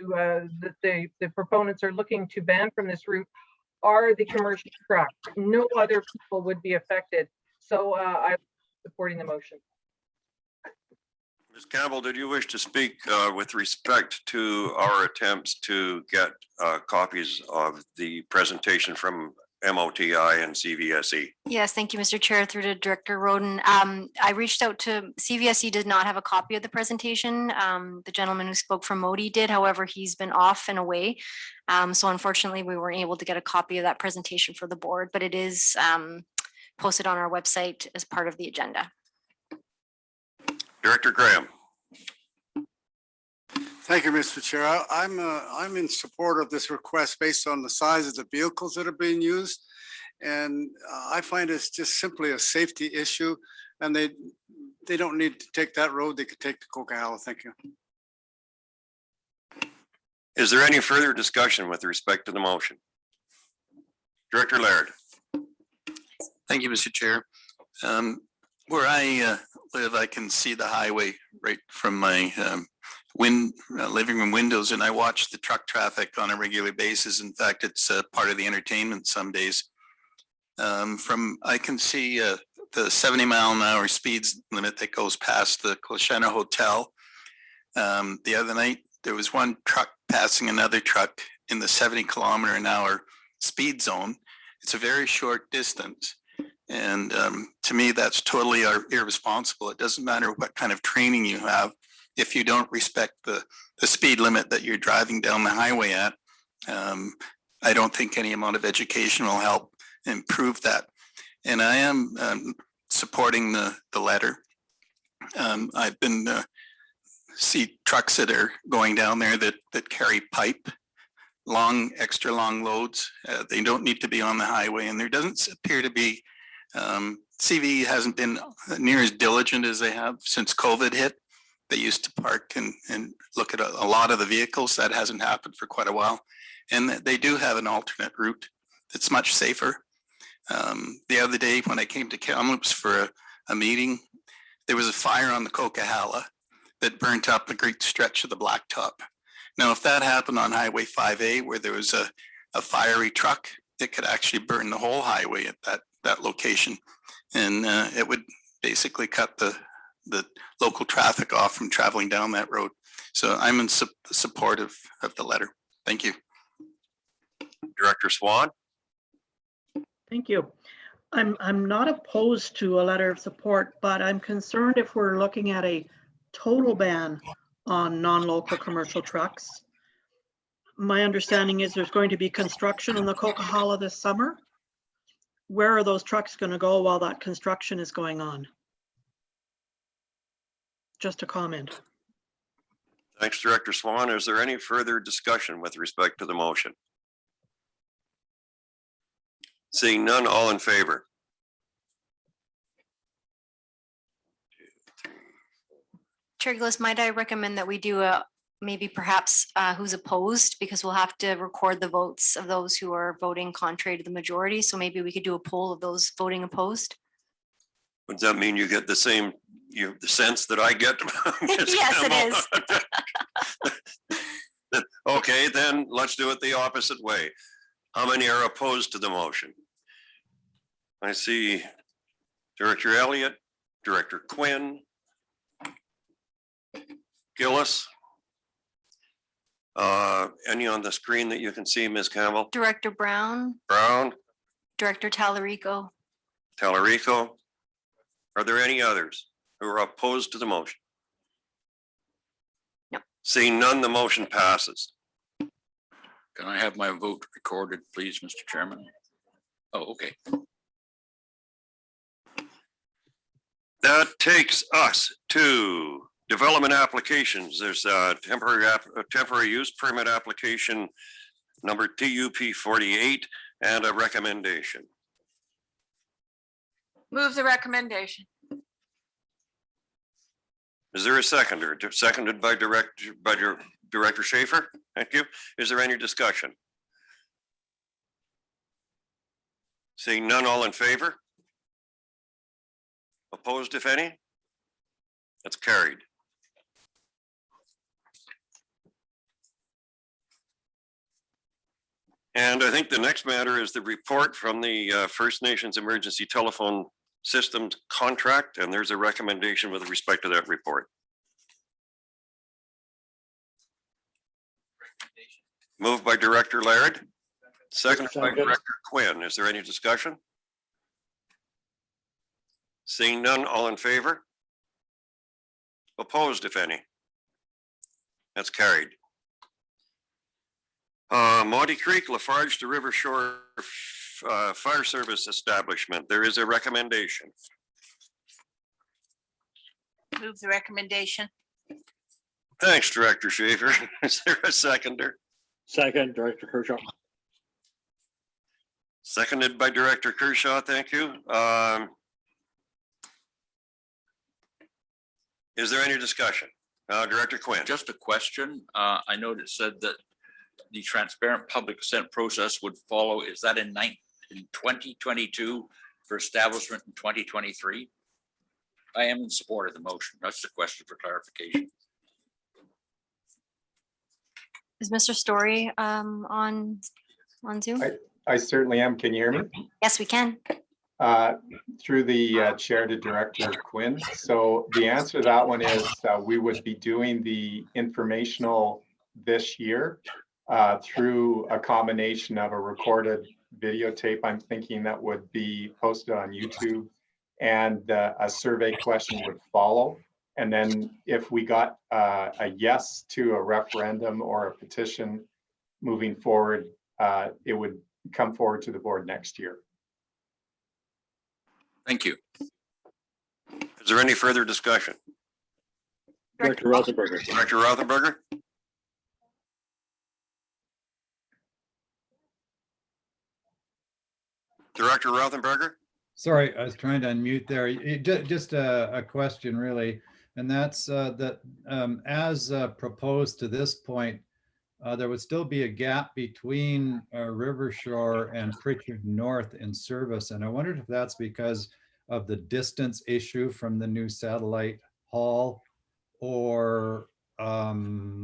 S7: that the proponents are looking to ban from this route are the commercial trucks. No other people would be affected. So I'm supporting the motion.
S1: Ms. Campbell, did you wish to speak with respect to our attempts to get copies of the presentation from MOTI and CVSE?
S3: Yes, thank you, Mr. Chair, through to Director Roden. I reached out to CVSE, did not have a copy of the presentation. The gentleman who spoke from MOTI did, however, he's been off and away. So unfortunately, we weren't able to get a copy of that presentation for the board, but it is posted on our website as part of the agenda.
S1: Director Graham.
S16: Thank you, Mr. Chair. I'm in support of this request based on the size of the vehicles that are being used. And I find it's just simply a safety issue, and they don't need to take that road. They could take the Coquihalla. Thank you.
S1: Is there any further discussion with respect to the motion? Director Laird.
S17: Thank you, Mr. Chair. Where I live, I can see the highway right from my living room windows, and I watch the truck traffic on a regular basis. In fact, it's part of the entertainment some days. I can see the 70-mile-an-hour speed limit that goes past the Coshena Hotel. The other night, there was one truck passing another truck in the 70-kilometer-an-hour speed zone. It's a very short distance. And to me, that's totally irresponsible. It doesn't matter what kind of training you have. If you don't respect the speed limit that you're driving down the highway at, I don't think any amount of education will help improve that. And I am supporting the letter. I've been see trucks that are going down there that carry pipe, extra long loads. They don't need to be on the highway, and there doesn't appear to be CV hasn't been near as diligent as they have since COVID hit. They used to park and look at a lot of the vehicles. That hasn't happened for quite a while. And they do have an alternate route that's much safer. The other day when I came to Kamloops for a meeting, there was a fire on the Coquihalla that burnt up a great stretch of the blacktop. Now, if that happened on Highway 5A where there was a fiery truck, it could actually burn the whole highway at that location. And it would basically cut the local traffic off from traveling down that road. So I'm in support of the letter. Thank you.
S1: Director Swan.
S18: Thank you. I'm not opposed to a letter of support, but I'm concerned if we're looking at a total ban on non-local commercial trucks. My understanding is there's going to be construction on the Coquihalla this summer. Where are those trucks going to go while that construction is going on? Just a comment.
S1: Thanks, Director Swan. Is there any further discussion with respect to the motion? Seeing none, all in favor?
S3: Chair Gillis, might I recommend that we do maybe perhaps who's opposed, because we'll have to record the votes of those who are voting contrary to the majority. So maybe we could do a poll of those voting opposed.
S1: Does that mean you get the same, the sense that I get?
S3: Yes, it
S1: is. Okay, then let's do it the opposite way. How many are opposed to the motion? I see Director Elliott, Director Quinn, Gillis. Any on the screen that you can see, Ms. Campbell?
S3: Director Brown.
S1: Brown.
S3: Director Tallarico.
S1: Tallarico. Are there any others who are opposed to the motion?
S3: No.
S1: Seeing none, the motion passes.
S19: Can I have my vote recorded, please, Mr. Chairman? Oh, okay.
S1: That takes us to development applications. There's a temporary use permit application number TUP 48 and a recommendation.
S8: Move the recommendation.
S1: Is there a seconder? Seconded by Director Schaefer. Thank you. Is there any discussion? Seeing none, all in favor? Opposed, if any? That's carried. And I think the next matter is the report from the First Nations Emergency Telephone Systems contract, and there's a recommendation with respect to that report. Moved by Director Laird, seconded by Director Quinn. Is there any discussion? Seeing none, all in favor? Opposed, if any? That's carried. Monty Creek, Lafarge to River Shore Fire Service Establishment. There is a recommendation.
S8: Move the recommendation.
S1: Thanks, Director Schaefer. Is there a seconder?
S19: Second, Director Kershaw.
S1: Seconded by Director Kershaw. Thank you. Is there any discussion? Director Quinn.
S20: Just a question. I know it said that the transparent public consent process would follow. Is that in 2022 for establishment in 2023? I am in support of the motion. That's the question for clarification.
S3: Is Mr. Story on Zoom?
S21: I certainly am. Can you hear me?
S3: Yes, we can.
S21: Through the chair to Director Quinn. So the answer to that one is we would be doing the informational this year through a combination of a recorded videotape. I'm thinking that would be posted on YouTube, and a survey question would follow. And then if we got a yes to a referendum or a petition moving forward, it would come forward to the board next year.
S20: Thank you.
S1: Is there any further discussion?
S19: Director Rothenberger.
S1: Director Rothenberger? Director Rothenberger?
S6: Sorry, I was trying to unmute there. Just a question really, and that's that as proposed to this point, there would still be a gap between River Shore and Pritchard North in service. And I wondered if that's because of the distance issue from the new satellite hall, or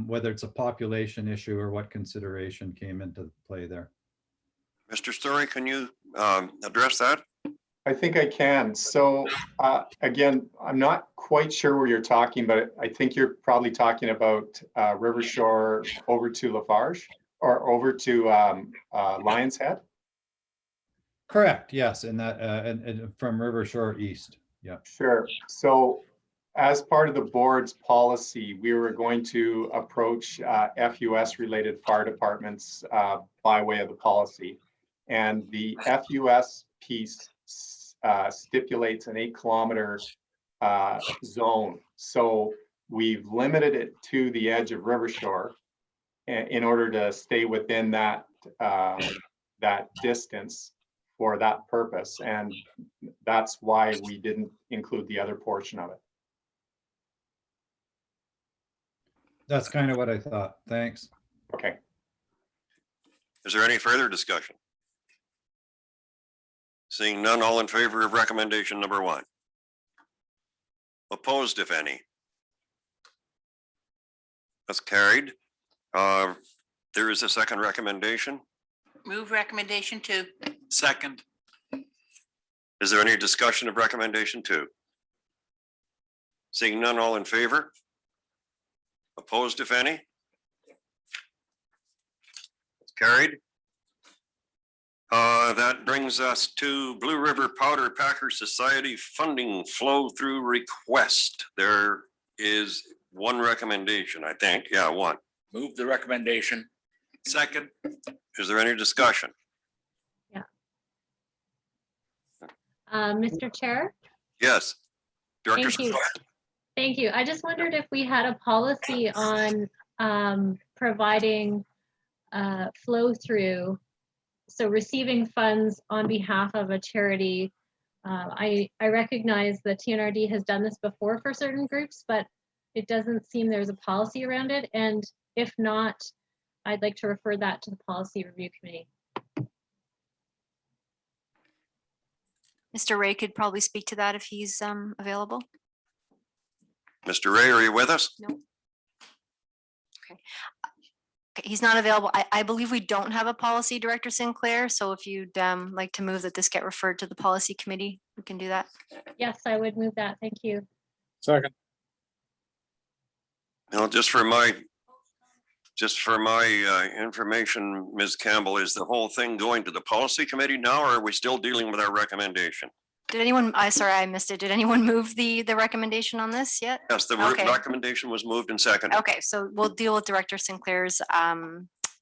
S6: whether it's a population issue or what consideration came into play there.
S1: Mr. Story, can you address that?
S21: I think I can. So again, I'm not quite sure where you're talking, but I think you're probably talking about River Shore over to Lafarge or over to Lions Head.
S6: Correct. Yes, and that and from River Shore east. Yeah.
S21: Sure. So as part of the board's policy, we were going to approach FUS related fire departments by way of the policy, and the FUS piece stipulates an 8-kilometer zone. So we've limited it to the edge of River Shore in order to stay within that that distance for that purpose. And that's why we didn't include the other portion of it.
S6: That's kind of what I thought. Thanks.
S21: Okay.
S1: Is there any further discussion? Seeing none, all in favor of recommendation number 1? Opposed, if any? That's carried. There is a second recommendation.
S8: Move recommendation 2.
S20: Second.
S1: Is there any discussion of recommendation 2? Seeing none, all in favor? Opposed, if any? It's carried. That brings us to Blue River Powder Packer Society funding flow through request. There is one recommendation, I think. Yeah, one.
S20: Move the recommendation. Second.
S1: Is there any discussion?
S22: Mr. Chair,
S1: Yes. Director.
S4: Thank you. Thank you. I just wondered if we had a policy on providing flow through, so receiving funds on behalf of a charity. I recognize the TNRD has done this before for certain groups, but it doesn't seem there's a policy around it. And if not, I'd like to refer that to the Policy Review Committee.
S3: Mr. Ray could probably speak to that if he's available.
S1: Mr. Ray, are you with us?
S3: No. Okay. Okay, he's not available. I believe we don't have a policy, Director Sinclair. So if you'd like to move that this get referred to the Policy Committee, we can do that.
S4: Yes, I would move that. Thank you.
S19: Second.
S1: No, just for my information, Ms. Campbell, is the whole thing going to the Policy Committee now, or are we still dealing with our recommendation?
S3: Did anyone, sorry, I missed it. Did anyone move the recommendation on this yet?
S1: Yes, the
S3: Okay.
S1: recommendation was moved and seconded.
S3: Okay, so we'll deal with Director Sinclair's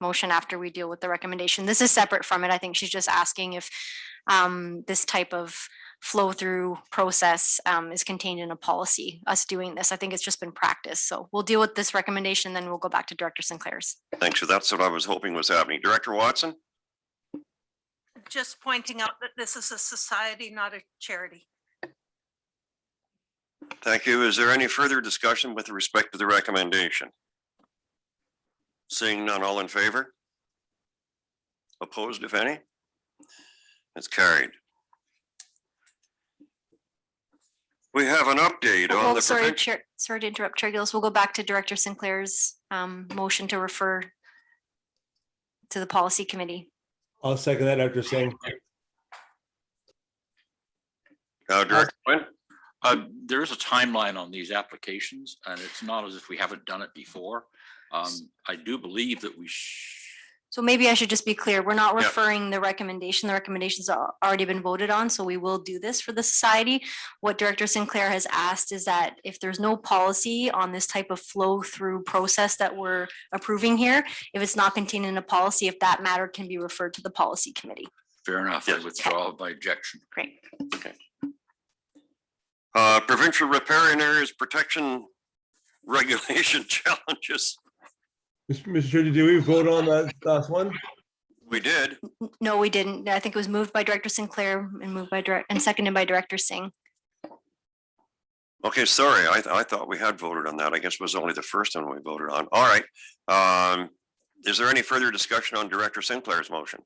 S3: motion after we deal with the recommendation. This is separate from it. I think she's just asking if this type of flow through process is contained in a policy, us doing this. I think it's just been practice. So we'll deal with this recommendation, then we'll go back to Director Sinclair's.
S1: Thanks. So that's what I was hoping was happening. Director Watson?
S22: Just pointing out that this is a society, not a charity.
S1: Thank you. Is there any further discussion with respect to the recommendation? Seeing none, all in favor? Opposed, if any? It's carried. We have an update on
S3: Oh,
S1: the
S3: sorry,
S1: provincial.
S3: Chair, sorry to interrupt, Chair Gillis. We'll go back to Director Sinclair's motion to refer to the Policy Committee.
S11: I'll second that after saying.
S1: Director Quinn?
S20: There is a timeline on these applications, and it's not as if we haven't done it before. I do believe that we
S3: So maybe I should just be clear. We're not
S1: Yeah.
S3: referring the recommendation. The recommendations are already been voted on, so we will do this for the society. What Director Sinclair has asked is that if there's no policy on this type of flow through process that we're approving here, if it's not contained in a policy, if that matter can be referred to the Policy Committee.
S20: fair enough. I withdraw my objection.
S3: Great.
S1: Okay. Provincial Repair and Areas Protection Regulation Challenges.
S11: Mr. Chair, did we vote on that last one?
S1: We did.
S3: No, we didn't. I think it was moved by Director Sinclair and moved by and seconded by Director Singh.
S1: Okay, sorry. I thought we had voted on that. I guess it was only the first one we voted on. All right. Is there any further discussion on Director Sinclair's motion?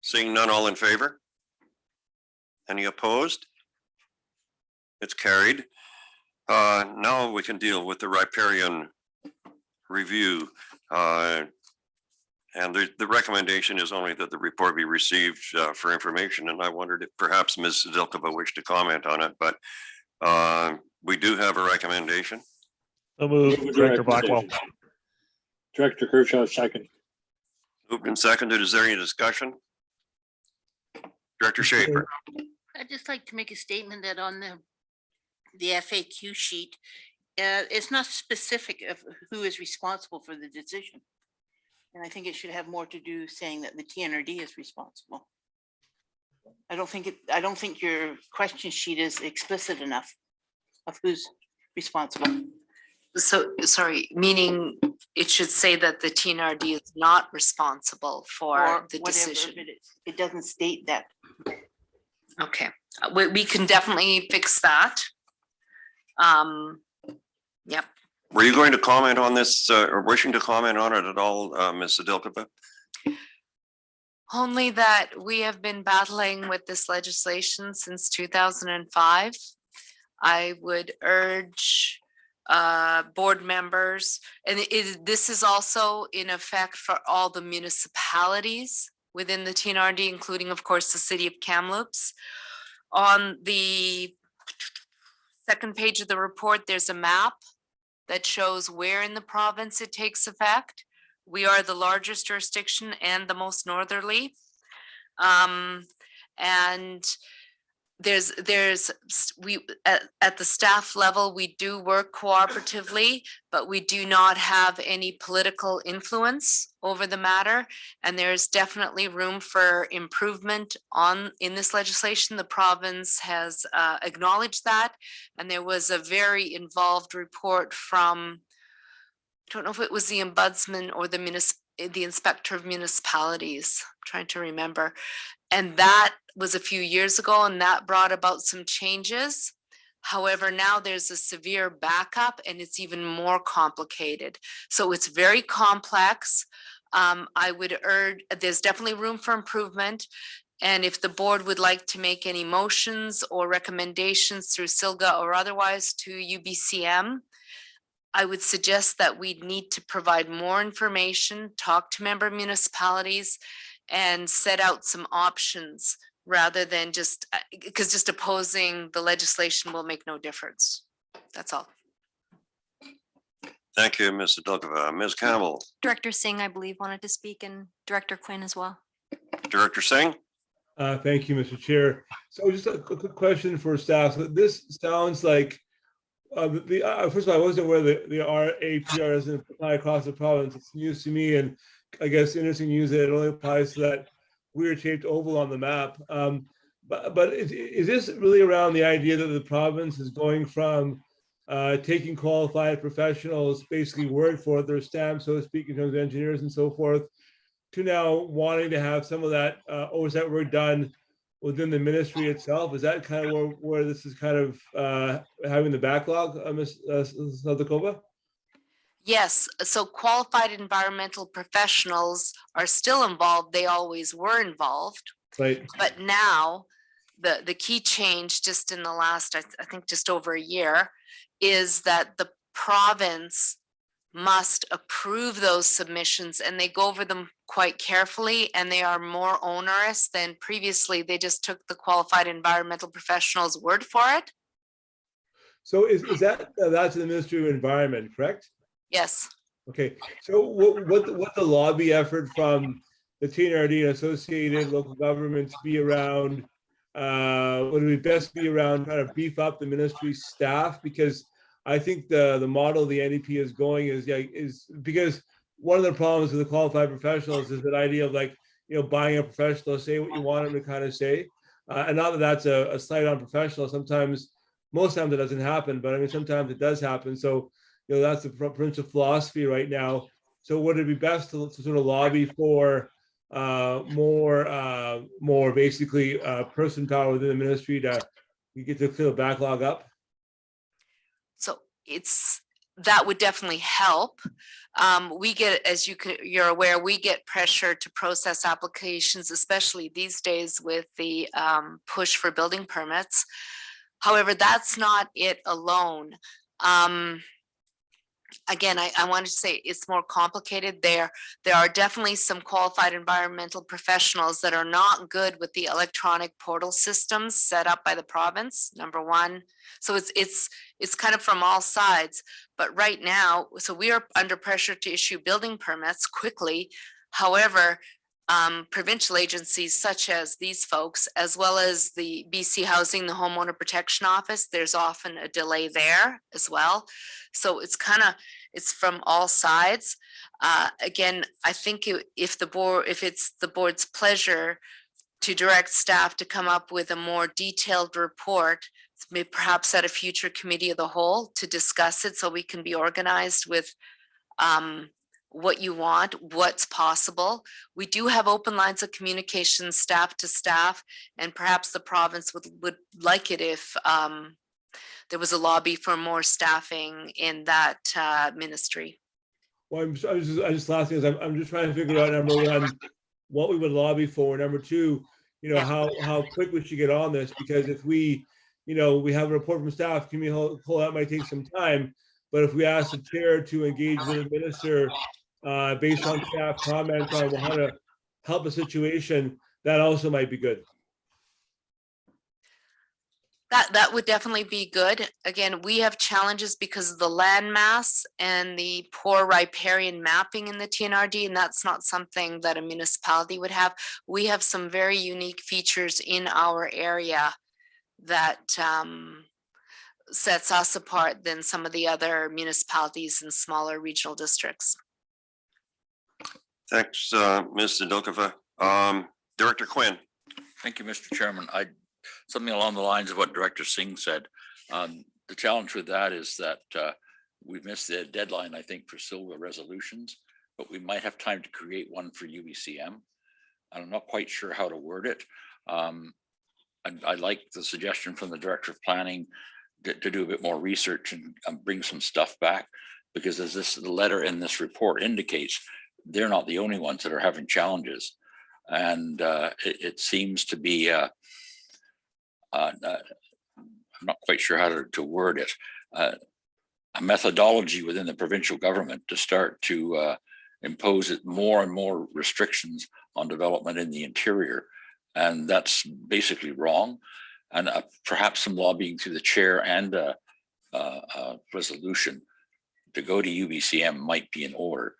S1: Seeing none, all in favor? Any opposed? It's carried. Now we can deal with the riparian review. And the recommendation is only that the report be received for information. And I wondered if perhaps Ms. Zilkova wished to comment on it, but we do have a recommendation.
S19: So move.
S5: Director Blackwell.
S19: Director Kershaw, second.
S1: Moved and seconded. Is there any discussion? Director Schaefer.
S23: I'd just like to make a statement that on the FAQ sheet, it's not specific of who is responsible for the decision. And I think it should have more to do saying that the TNRD is responsible. I don't think your question sheet is explicit enough of who's responsible.
S24: So, sorry, meaning it should say that the TNRD is not responsible for
S23: Or
S24: the
S23: whatever
S24: decision.
S23: it is. It doesn't state that.
S24: Okay, we can definitely fix that. Yep.
S1: Were you going to comment on this or wishing to comment on it at all, Ms. Sadilkova?
S24: Only that we have been battling with this legislation since 2005. I would urge board members, and this is also in effect for all the municipalities within the TNRD, including, of course, the city of Kamloops. On the second page of the report, there's a map that shows where in the province it takes effect. We are the largest jurisdiction and the most northerly. And we at the staff level, we do work cooperatively, but we do not have any political influence over the matter. And there's definitely room for improvement in this legislation. The province has acknowledged that. And there was a very involved report from, I don't know if it was the ombudsman or the inspector of municipalities, I'm trying to remember. And that was a few years ago, and that brought about some changes. However, now there's a severe backup and it's even more complicated. So it's very complex. I would urge, there's definitely room for improvement. And if the board would like to make any motions or recommendations through SILGA or otherwise to UBCM, I would suggest that we need to provide more information, talk to member municipalities, and set out some options rather than because just opposing the legislation will make no difference. That's all.
S1: Thank you, Ms. Adulkova. Ms. Campbell.
S3: Director Singh, I believe, wanted to speak, and Director Quinn as well.
S1: Director Singh.
S11: Thank you, Mr. Chair. So just a quick question for staff. So this sounds like, first of all, I wasn't aware that the APR doesn't apply across the province. It's news to me, and I guess interesting news that it only applies to that weird shaped oval on the map. But is this really around the idea that the province is going from taking qualified professionals, basically word for it, their stamp, so to speak, in terms of engineers and so forth, to now wanting to have some of that oversight work done within the ministry itself? Is that kind of where this is kind of having the backlog, Ms. Thompson-Nicola?
S24: Yes, so qualified environmental professionals are still involved. They always were involved.
S11: Right.
S24: But now the key change just in the last, I think just over a year, is that the province must approve those submissions, and they go over them quite carefully, and they are more onerous than previously. They just took the qualified environmental professionals' word for it.
S11: So is that that's the Ministry of Environment, correct?
S24: Yes.
S11: Okay. So what the lobby effort from the TNRD and associated local governments be around? Would it best be around trying to beef up the ministry staff? Because I think the model the NDP is going is because one of the problems with the qualified professionals is that idea of buying a professional, say what you want them to kind of say, and not that that's a slight on professional. Most times it doesn't happen, but I mean sometimes it does happen. So that's the principal philosophy right now. So would it be best to sort of lobby for more basically person power within the ministry to get to fill the backlog up?
S24: So that would definitely help. We get, as you're aware, we get pressure to process applications, especially these days with the push for building permits. However, that's not it alone. Again, I wanted to say it's more complicated. There are definitely some qualified environmental professionals that are not good with the electronic portal systems set up by the province, number one. So it's kind of from all sides. But right now, so we are under pressure to issue building permits quickly. However, provincial agencies such as these folks, as well as the BC Housing, the Homeowner Protection Office, there's often a delay there as well. So it's from all sides. Again, I think if it's the board's pleasure to direct staff to come up with a more detailed report, maybe perhaps at a future committee of the whole to discuss it, so we can be organized with what you want, what's possible. We do have open lines of communication, staff to staff, and perhaps the province would like it if there was a lobby for more staffing in that ministry.
S11: Well, I'm just last thing is I'm just trying to figure out, number one, what we would lobby for. Number two, how quick we should get on this, because if we have a report from staff, committee whole that might take some time. But if we ask the chair to engage with the minister based on staff comments on how to help a situation, that also might be good.
S24: That would definitely be good. Again, we have challenges because of the land mass and the poor riparian mapping in the TNRD, and that's not something that a municipality would have. We have some very unique features in our area that sets us apart than some of the other municipalities and smaller regional districts.
S1: Thanks, Ms. Zadokova. Director Quinn.
S20: Thank you, Mr. Chairman. Something along the lines of what Director Singh said. The challenge with that is that we've missed the deadline, I think, for silver resolutions, but we might have time to create one for UBCM. I'm not quite sure how to word it. I like the suggestion from the Director of Planning to do a bit more research and bring some stuff back, because as the letter in this report indicates, they're not the only ones that are having challenges. And it seems to be, I'm not quite sure how to word it, a methodology within the provincial government to start to impose more and more restrictions on development in the interior. And that's basically wrong. And perhaps some lobbying through the chair and a resolution to go to UBCM might be in order.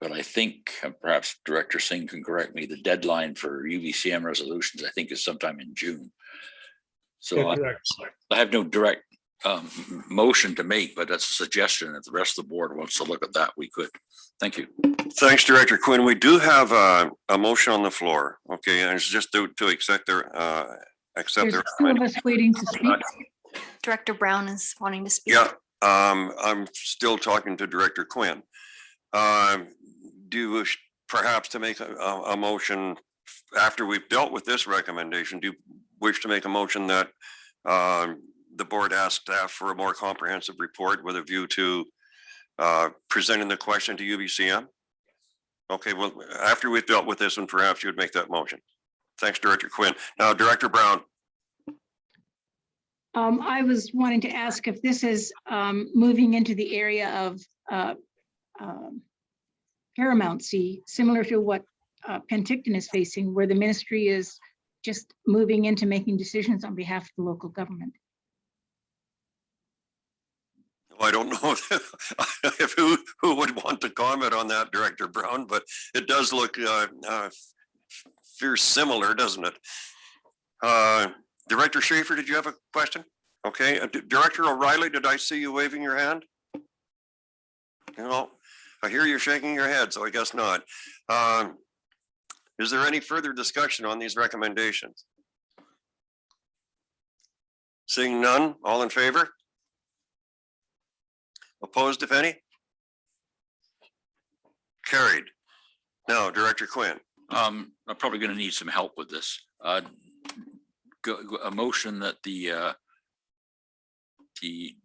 S20: But I think, perhaps Director Singh can correct me, the deadline for UBCM resolutions, I think, is sometime in June. So
S11: Yeah,
S20: I have no direct motion to make, but that's a suggestion. If the rest of the board wants to look at that, we could. Thank you.
S1: Thanks, Director Quinn. We do have a motion on the floor. Okay, and it's just to accept their
S14: There's two of us waiting to speak.
S3: Director Brown is wanting to speak.
S1: Yeah, I'm still talking to Director Quinn. Do you wish perhaps to make a motion after we've dealt with this recommendation? Do you wish to make a motion that the board asks staff for a more comprehensive report with a view to presenting the question to UBCM? Okay, well, after we've dealt with this one, perhaps you would make that motion. Thanks, Director Quinn. Now, Director Brown.
S14: I was wanting to ask if this is moving into the area of paramountcy, similar to what Penticton is facing, where the ministry is just moving into making decisions on behalf of the local government.
S1: I don't know if who would want to comment on that, Director Brown, but it does look fierce similar, doesn't it? Director Schaefer, did you have a question? Okay, Director O'Reilly, did I see you waving your hand? No, I hear you shaking your head, so I guess not. Is there any further discussion on these recommendations? Seeing none, all in favor? Opposed, if any? Carried. Now, Director Quinn.
S20: I'm probably going to need some help with this. A motion that the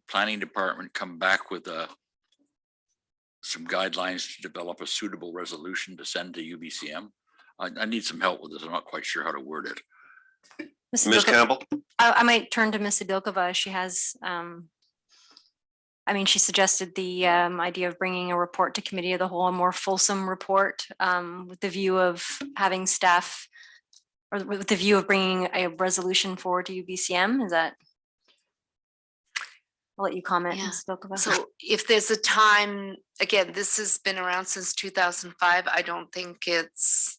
S20: planning department come back with some guidelines to develop a suitable resolution to send to UBCM. I need some help with this. I'm not quite sure how to word it.
S1: Ms. Campbell?
S3: I might turn to Ms. Adilkova. She has, I mean, she suggested the idea of bringing a report to committee of the whole, a more fulsome report with the view of having staff, or with the view of bringing a resolution forward to UBCM. Is that? I'll let you comment, Ms. Adilkova.
S24: So if there's a time, again, this has been around since 2005. I don't think it's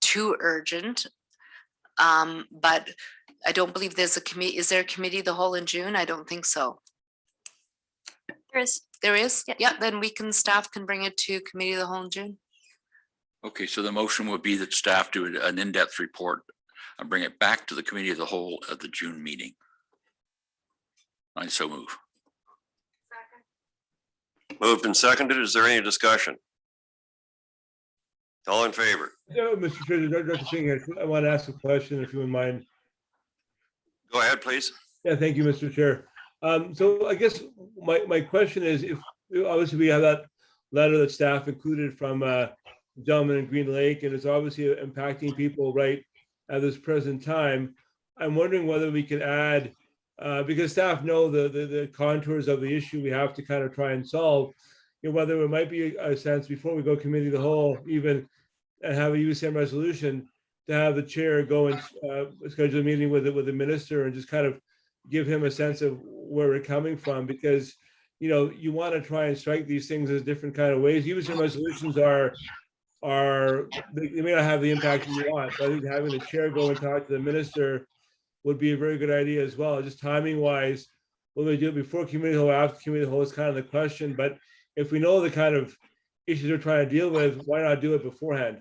S24: too urgent. But I don't believe there's a committee. Is there a committee of the whole in June? I don't think so.
S3: There is.
S24: There is? Yeah, then staff can bring it to committee of the whole in June.
S20: Okay, so the motion would be that staff do an in-depth report and bring it back to the committee of the whole at the June meeting. I so move.
S1: Moved and seconded. Is there any discussion? All in favor?
S11: Yeah, Mr. Chair, Dr. Singh, I want to ask a question, if you wouldn't mind.
S1: Go ahead, please.
S11: Yeah, thank you, Mr. Chair. So I guess my question is, if obviously we have that letter that staff included from gentleman in Green Lake, and it's obviously impacting people right at this present time. I'm wondering whether we can add, because staff know the contours of the issue we have to kind of try and solve, you know, whether there might be a sense before we go committee of the whole, even and have a UBCM resolution, to have the chair go and schedule a meeting with the minister and just kind of give him a sense of where we're coming from, because you know you want to try and strike these things as different kind of ways. UBCM resolutions they may not have the impact you want, but I think having the chair go and talk to the minister would be a very good idea as well. Just timing wise, whether they do it before community hall or after community hall is kind of the question. But if we know the kind of issues they're trying to deal with, why not do it beforehand?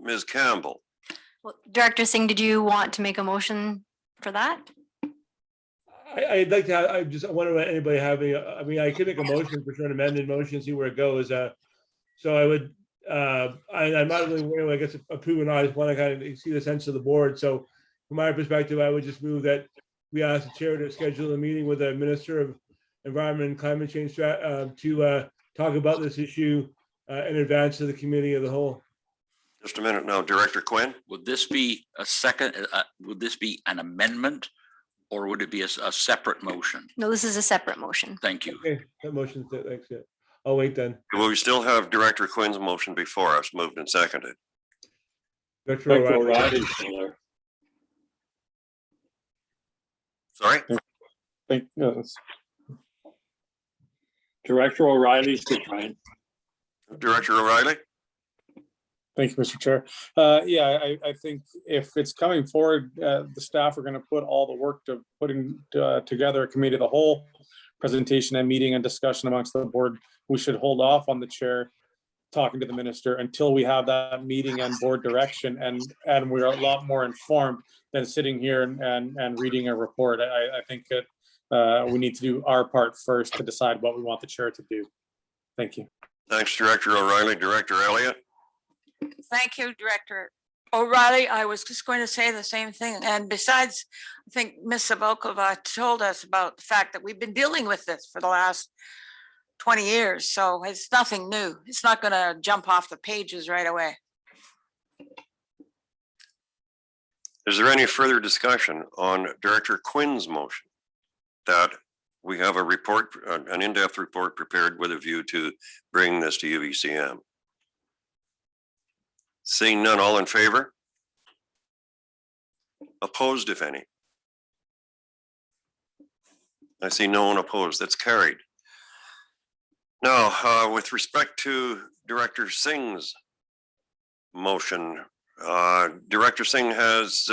S1: Ms. Campbell.
S3: Well, Director Singh, did you want to make a motion for that?
S11: I'd like to have, I just wonder what anybody having, I mean, I could make a motion for sure, an amended motion, see where it goes. So I would, I'm not really worried, I guess, approve or not, I just want to kind of see the sense of the board. So from my perspective, I would just move that we ask the chair to schedule a meeting with the Minister of Environment and Climate Change to talk about this issue in advance of the committee of the whole.
S1: Just a minute now, Director Quinn.
S20: Would this be a second, would this be an amendment or would it be a separate motion?
S3: No, this is a separate motion.
S20: Thank you.
S11: Okay, that motion's it, thanks, yeah. I'll wait then.
S1: Well, we still have Director Quinn's motion before us, moved and seconded.
S11: Director
S19: O'Reilly.
S1: Sorry?
S19: Director O'Reilly's decline.
S1: Director O'Reilly?
S2: Thank you, Mr. Chair. Yeah, I think if it's coming forward, the staff are going to put all the work to putting together a committee of the whole presentation and meeting and discussion amongst the board. We should hold off on the chair talking to the minister until we have that meeting and board direction, and we're a lot more informed than sitting here and reading a report. I think that we need to do our part first to decide what we want the chair to do. Thank you.
S1: Thanks, Director O'Reilly. Director Elliott?
S8: Thank you, Director O'Reilly. I was just going to say the same thing. And besides, I think Ms. Sabokova told us about the fact that we've been dealing with this for the last 20 years. So it's nothing new. It's not going to jump off the pages right away.
S1: Is there any further discussion on Director Quinn's motion that we have a report, an in-depth report prepared with a view to bring this to UBCM? Seeing none, all in favor? Opposed, if any? I see no one opposed. That's carried. Now, with respect to Director Singh's motion, Director Singh, has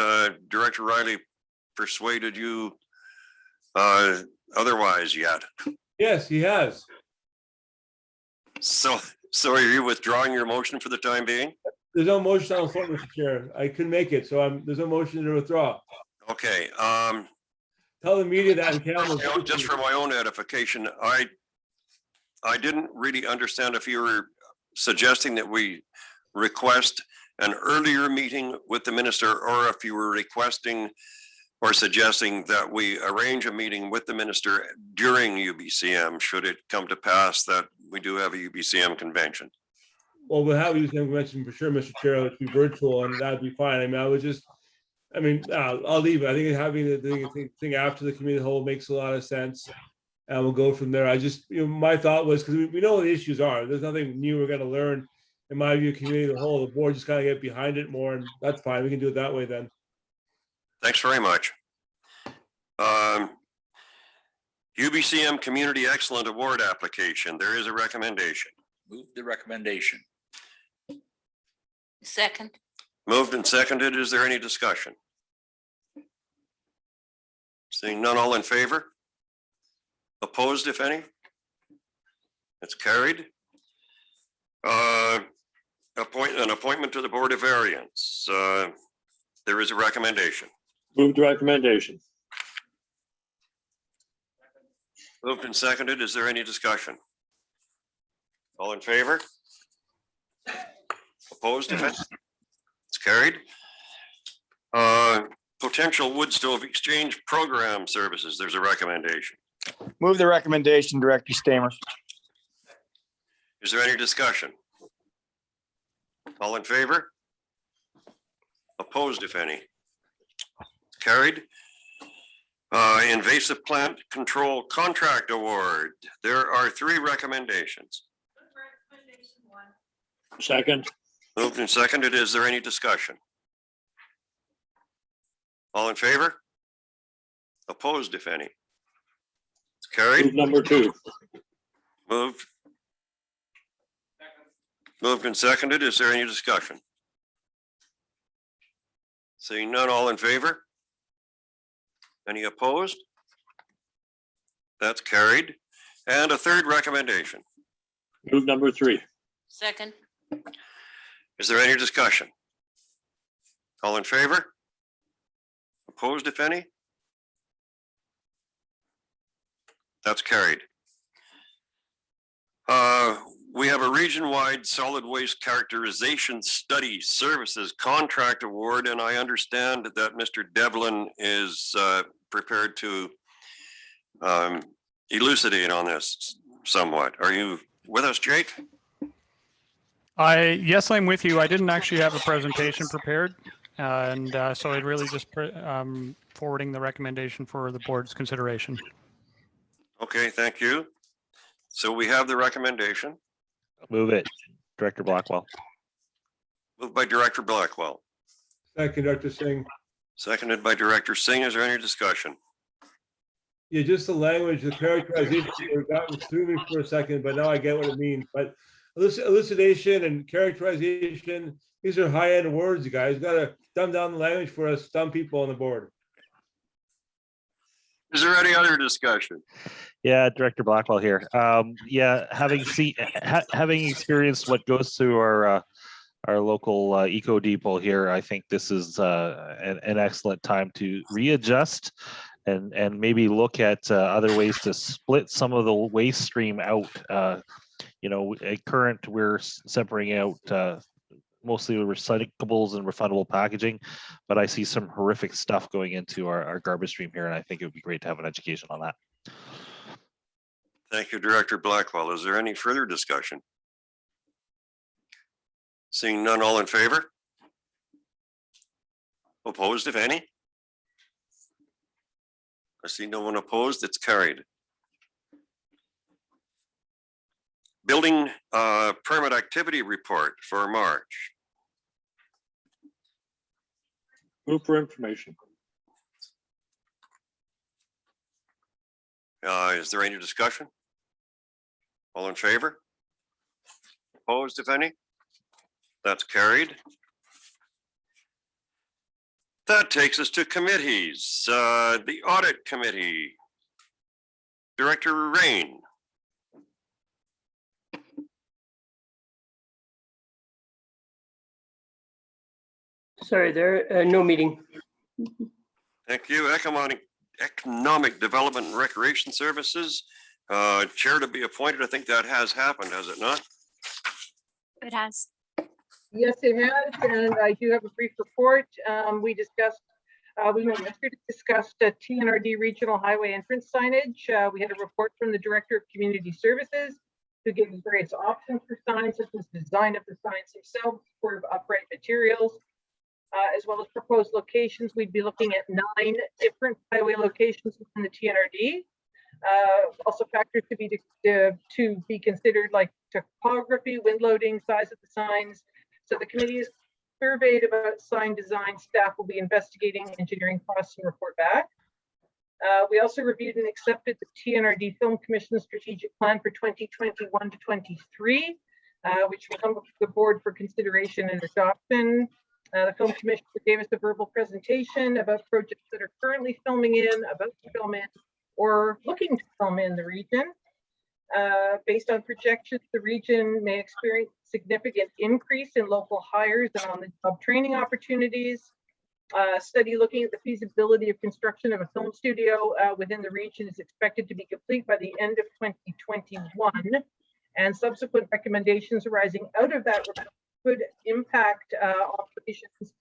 S1: Director Riley persuaded you otherwise yet?
S11: Yes, he has.
S1: So are you withdrawing your motion for the time being?
S11: There's no motion on the floor, Mr. Chair. I couldn't make it, so there's no motion to withdraw.
S1: Okay.
S11: Tell the media that in camera.
S1: Just for my own edification, I didn't really understand if you were suggesting that we request an earlier meeting with the minister, or if you were requesting or suggesting that we arrange a meeting with the minister during UBCM, should it come to pass that we do have a UBCM convention.
S11: Well, we'll have UBCM convention for sure, Mr. Chair. It'll be virtual, and that'd be fine. I mean, I'll leave it. I think having the thing after the committee whole makes a lot of sense, and we'll go from there. I just, my thought was, because we know what the issues are. There's nothing new we're going to learn. In my view, committee of the whole, the board just kind of get behind it more, and that's fine. We can do it that way then.
S1: Thanks very much. UBCM Community Excellent Award application. There is a recommendation.
S20: Move the recommendation.
S23: Second.
S1: Moved and seconded. Is there any discussion? Seeing none, all in favor? Opposed, if any? It's carried. An appointment to the Board of Variance. There is a recommendation.
S19: Move the recommendation.
S1: Moved and seconded. Is there any discussion? All in favor? Opposed, if any? It's carried. Potential wood stove exchange program services. There's a recommendation.
S12: Move the recommendation, Director Stamer.
S1: Is there any discussion? All in favor? Opposed, if any? Carried. Invasive plant control contract award. There are 3 recommendations.
S19: Second.
S1: Moved and seconded. Is there any discussion? All in favor? Opposed, if any? It's carried.
S19: Move number 2.
S1: Moved. Moved and seconded. Is there any discussion? Seeing none, all in favor? Any opposed? That's carried. And a third recommendation.
S19: Move number 3.
S23: Second.
S1: Is there any discussion? All in favor? Opposed, if any? That's carried. We have a region-wide solid waste characterization study services contract award, and I understand that Mr. Devlin is prepared to elucidate on this somewhat. Are you with us, Jake?
S9: Yes, I'm with you. I didn't actually have a presentation prepared. And so I really just forwarding the recommendation for the board's consideration.
S1: Okay, thank you. So we have the recommendation.
S10: Move it, Director Blackwell.
S1: Moved by Director Blackwell.
S11: Second, Dr. Singh.
S1: Seconded by Director Singh. Is there any discussion?
S11: Yeah, just the language, the characterization, that was through me for a second, but now I get what it means. But elucidation and characterization, these are high-end words, you guys. Got to dumb down the language for us dumb people on the board.
S1: Is there any other discussion?
S10: Yeah, Director Blackwell here. Yeah, having experienced what goes through our local eco depot here, I think this is an excellent time to readjust and maybe look at other ways to split some of the waste stream out. At current, we're separating out mostly recyclables and refundable packaging, but I see some horrific stuff going into our garbage stream here, and I think it would be great to have an education on that.
S1: Thank you, Director Blackwell. Is there any further discussion? Seeing none, all in favor? Opposed, if any? I see no one opposed. It's carried. Building permit activity report for March.
S19: Move for information.
S1: Is there any discussion? All in favor? Opposed, if any? That's carried. That takes us to committees. The Audit Committee. Director Rain.
S13: Sorry, there, no meeting.
S1: Thank you. Economic Development and Recreation Services. Chair to be appointed. I think that has happened, has it not?
S3: It has.
S7: Yes, it has, and I do have a brief report. We met yesterday, discussed TNRD regional highway entrance signage. We had a report from the Director of Community Services who gave us various options for signs, such as design of the signs themselves, supportive upright materials, as well as proposed locations. We'd be looking at 9 different highway locations within the TNRD. Also factors to be considered, like topography, wind loading, size of the signs. So the committee is surveyed about sign design. Staff will be investigating engineering costs and report back. We also reviewed and accepted the TNRD Film Commission strategic plan for 2021 to 23, which will come to the board for consideration and adoption. The Film Commission gave us a verbal presentation about projects that are currently filming in, about to film in, or looking to film in the region. Based on projections, the region may experience significant increase in local hires and on-the-job training opportunities. Study looking at the feasibility of construction of a film studio within the region is expected to be complete by the end of 2021, and subsequent recommendations arising out of that could impact operations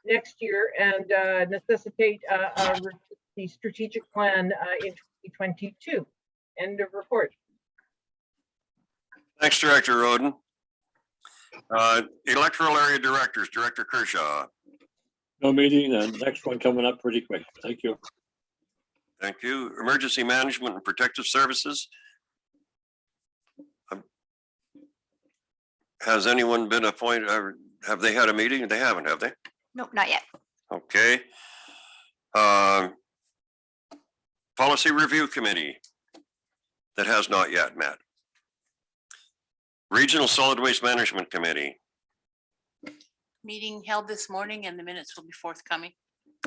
S7: next year and necessitate the strategic plan in 2022. End of report.
S1: Thanks, Director Roden. Electoral Area Directors, Director Kershaw.
S19: No meeting, and next one coming up pretty quick. Thank you.
S1: Thank you. Emergency Management and Protective Services. Has anyone been appointed? Have they had a meeting? They haven't, have they?
S3: Nope, not yet.
S1: Okay. Policy Review Committee that has not yet met. Regional Solid Waste Management Committee.
S23: Meeting held this morning and the minutes will be forthcoming.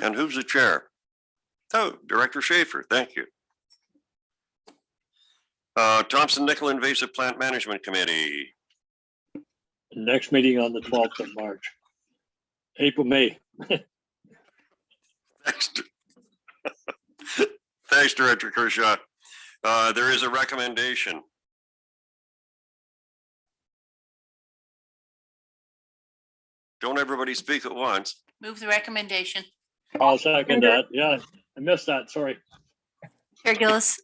S1: And who's the chair? Oh, Director Schaefer, thank you. Thompson-Nicola Invasive Plant Management Committee.
S19: Next meeting on the 12th of March. May.
S1: Thanks, thanks, Director Kershaw. There is a recommendation. Don't everybody speak at once.
S23: Move the recommendation.
S19: I'll second that. Yeah, I missed that. Sorry.
S3: Chair Gillis.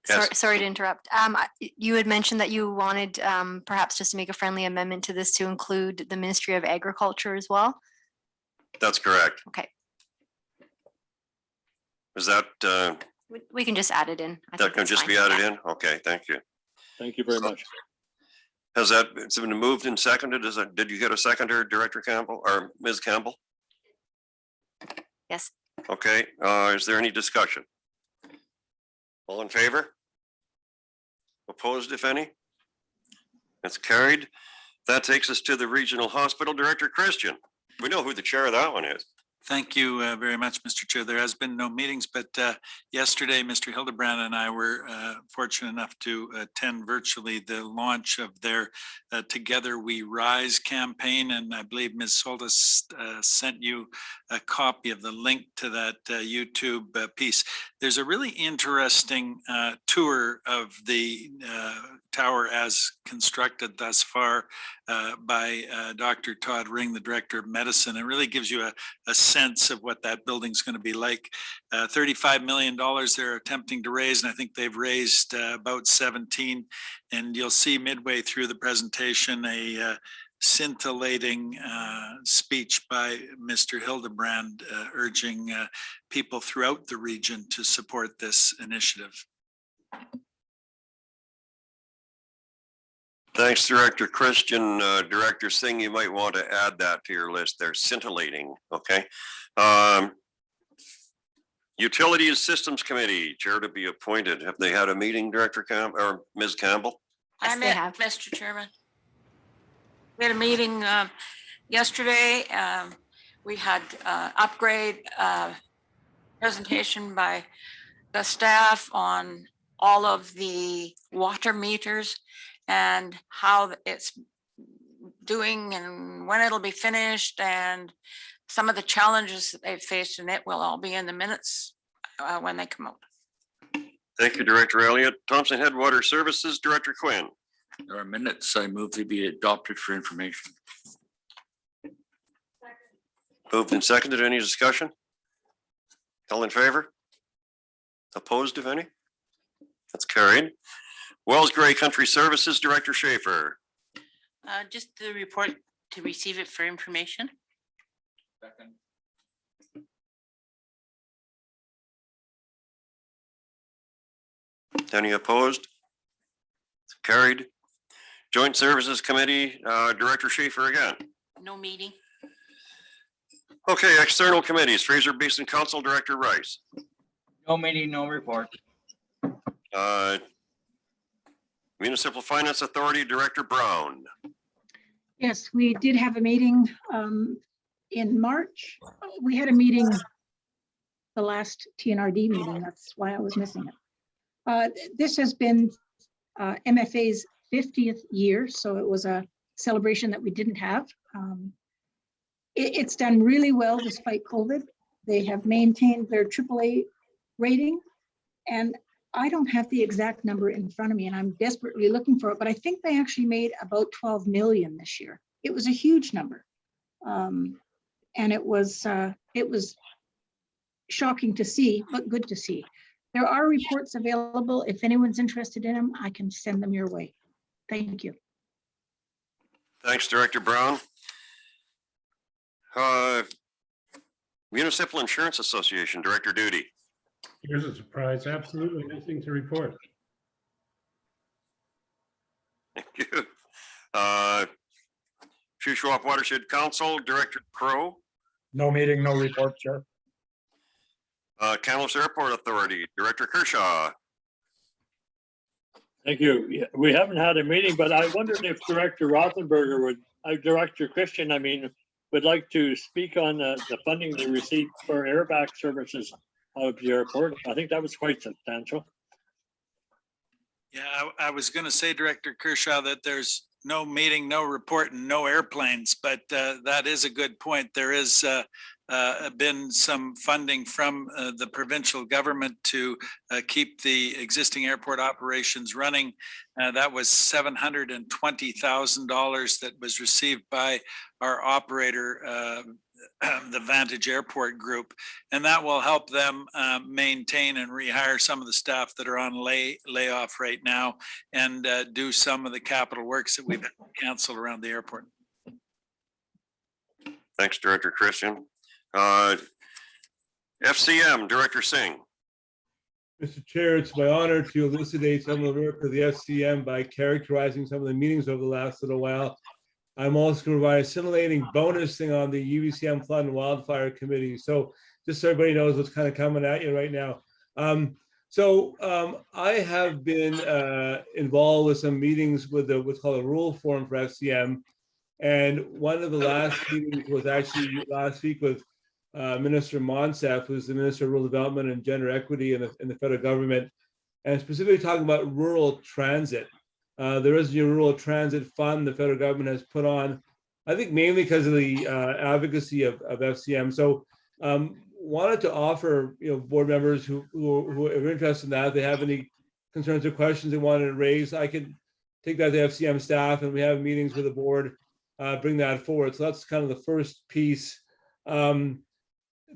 S1: Yes.
S3: Sorry to interrupt. You had mentioned that you wanted perhaps just to make a friendly amendment to this to include the Ministry of Agriculture as well.
S1: That's correct.
S3: Okay.
S1: Is that,
S3: We can just add it in. I
S1: that
S3: think
S1: can
S3: that's
S1: just
S3: fine.
S1: be added
S3: Yeah.
S1: in? Okay, thank you.
S19: Thank you very much.
S1: Has that, it's been moved and seconded? Did you get a seconder, Director Campbell or Ms. Campbell?
S3: Yes.
S1: Okay, is there any discussion? All in favor? Opposed, if any? That's carried. That takes us to the Regional Hospital Director, Christian. We know who the chair of that one is.
S15: Thank you very much, Mr. Chair. There has been no meetings, but yesterday, Mr. Hildebrand and I were fortunate enough to attend virtually the launch of their Together We Rise campaign. And I believe Ms. Soltis sent you a copy of the link to that YouTube piece. There's a really interesting tour of the tower as constructed thus far by Dr. Todd Ring, the Director of Medicine. It really gives you a sense of what that building's going to be like. $35 million they're attempting to raise, and I think they've raised about 17. And you'll see midway through the presentation a scintillating speech by Mr. Hildebrand urging people throughout the region to support this initiative.
S1: Thanks, Director Christian. Director Singh, you might want to add that to your list. They're scintillating, okay? Utilities Systems Committee, chair to be appointed. Have they had a meeting, Director Campbell or Ms. Campbell?
S8: I met, Mr. Chairman. We had a meeting yesterday. We had upgrade presentation by the staff on all of the water meters and how it's doing and when it'll be finished and some of the challenges that they've faced, and it will all be in the minutes when they come out.
S1: Thank you, Director Elliott. Thompson Headwater Services, Director Quinn.
S20: There are minutes. I move to be adopted for information.
S1: Moved and seconded. Any discussion? All in favor? Opposed, if any? That's carried. Wells Gray Country Services, Director Schaefer.
S23: Just the report to receive it for information.
S20: Second.
S1: Any opposed? It's carried. Joint Services Committee, Director Schaefer again.
S23: No meeting.
S1: Okay, external committees, Fraser Basin Council, Director Rice.
S12: No meeting, no report.
S1: Municipal Finance Authority, Director Brown.
S14: Yes, we did have a meeting in March. We had a meeting, the last TNRD meeting. That's why I was missing it. This has been MFA's 50th year, so it was a celebration that we didn't have. It's done really well despite COVID. They have maintained their AAA rating, and I don't have the exact number in front of me, and I'm desperately looking for it, but I think they actually made about 12 million this year. It was a huge number. And it was shocking to see, but good to see. There are reports available. If anyone's interested in them, I can send them your way. Thank you.
S1: Thanks, Director Brown. Municipal Insurance Association, Director Duty.
S16: Here's a surprise. Absolutely nothing to report.
S1: Thank you. Shuswap Watershed Council, Director Crow.
S16: No meeting, no report, Chair.
S1: Kamloops Airport Authority, Director Kershaw.
S19: Thank you. Yeah, we haven't had a meeting, but I wondered if Director Rothenberger would, Director Christian, I mean, would like to speak on the funding they received for airback services out of the airport. I think that was quite substantial.
S15: Yeah, I was going to say, Director Kershaw, that there's no meeting, no report, and no airplanes, but that is a good point. There is been some funding from the provincial government to keep the existing airport operations running. That was $720,000 that was received by our operator, the Vantage Airport Group, and that will help them maintain and rehire some of the staff that are on layoff right now, and do some of the capital works that we've had to cancel around the airport.
S1: Thanks, Director Christian. FCM, Director Singh.
S11: Mr. Chair, it's my honor to elucidate some of the work of the FCM by characterizing some of the meetings over the last little while. I'm also going to provide a scintillating bonus thing on the UBCM Flood and Wildfire Committee. So just so everybody knows what's kind of coming at you right now. I have been involved with some meetings with what's called a Rural Forum for FCM. And one of the last meetings was actually last week with Minister Monsef, who's the Minister of Rural Development and Gender Equity in the federal government, and specifically talking about rural transit. There is a rural transit fund the federal government has put on, I think mainly because of the advocacy of FCM. So wanted to offer board members who are interested in that, if they have any concerns or questions they wanted to raise, I can take that to FCM staff, and we have meetings with the board, bring that forward. So that's kind of the first piece.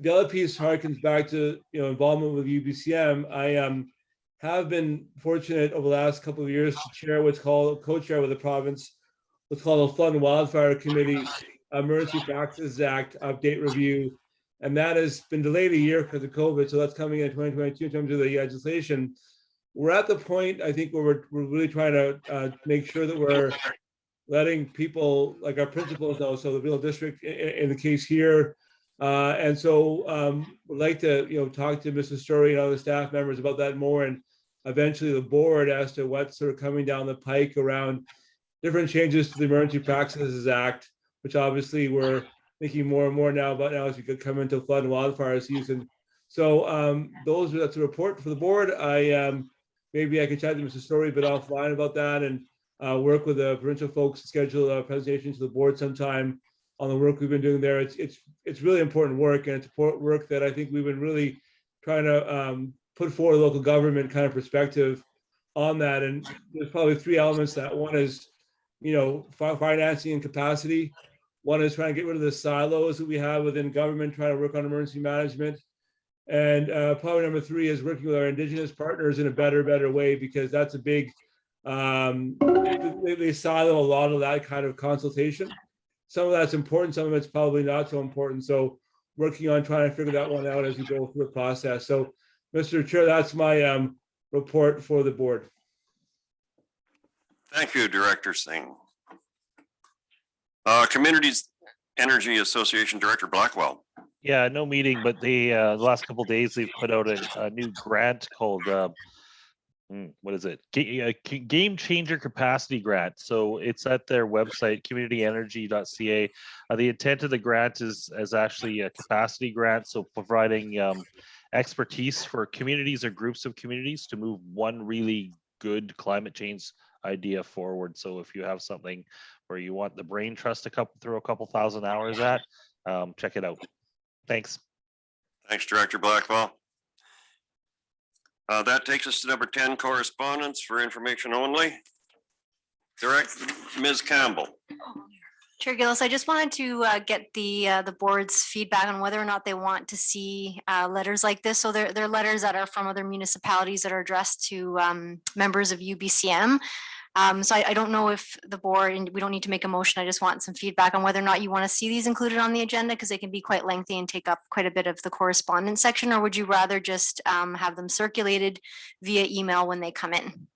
S11: The other piece harkens back to involvement with UBCM. I have been fortunate over the last couple of years to chair what's called co-chair with the province, what's called a Flood and Wildfire Committee Emergency Practices Act update review, and that has been delayed a year because of COVID. So that's coming in 2022 in terms of the legislation. We're at the point, I think, where we're really trying to make sure that we're letting people like our principals know, so the Real District in the case here. And so we'd like to talk to Mrs. Story and other staff members about that more, and eventually the board as to what's sort of coming down the pike around different changes to the Emergency Practices Act, which obviously we're thinking more and more now about now as we could come into flood and wildfire season. So that's a report for the board. Maybe I can chat to Mrs. Story, but offline about that, and work with the provincial folks to schedule a presentation to the board sometime on the work we've been doing there. It's really important work, and it's important work that I think we've been really trying to put forward a local government kind of perspective on that. And there's probably three elements to that. One is, financing and capacity. One is trying to get rid of the silos that we have within government, trying to work on emergency management. And probably number three is working with our Indigenous partners in a better way, because that's a big, they silo a lot of that kind of consultation. Some of that's important, some of it's probably not so important. So working on trying to figure that one out as we go through the process. So Mr. Chair, that's my report for the board.
S1: Thank you, Director Singh. Communities Energy Association Director Blackwell.
S10: Yeah, no meeting, but the last couple of days they've put out a new grant called what is it? Game Changer Capacity Grant. So it's at their website, communityenergy.ca. The intent of the grant is actually a capacity grant, so providing expertise for communities or groups of communities to move one really good climate change idea forward. So if you have something where you want the brain trust to throw a couple thousand hours at, check it out. Thanks.
S1: Thanks, Director Blackwell. That takes us to number 10, correspondence for information only. Ms. Campbell.
S3: Chair Gillis, I just wanted to get the board's feedback on whether or not they want to see letters like this. So they're letters that are from other municipalities that are addressed to members of UBCM. So I don't know if the board, and we don't need to make a motion, I just want some feedback on whether or not you want to see these included on the agenda, because they can be quite lengthy and take up quite a bit of the correspondence section, or would you rather just have them circulated via email when they come in?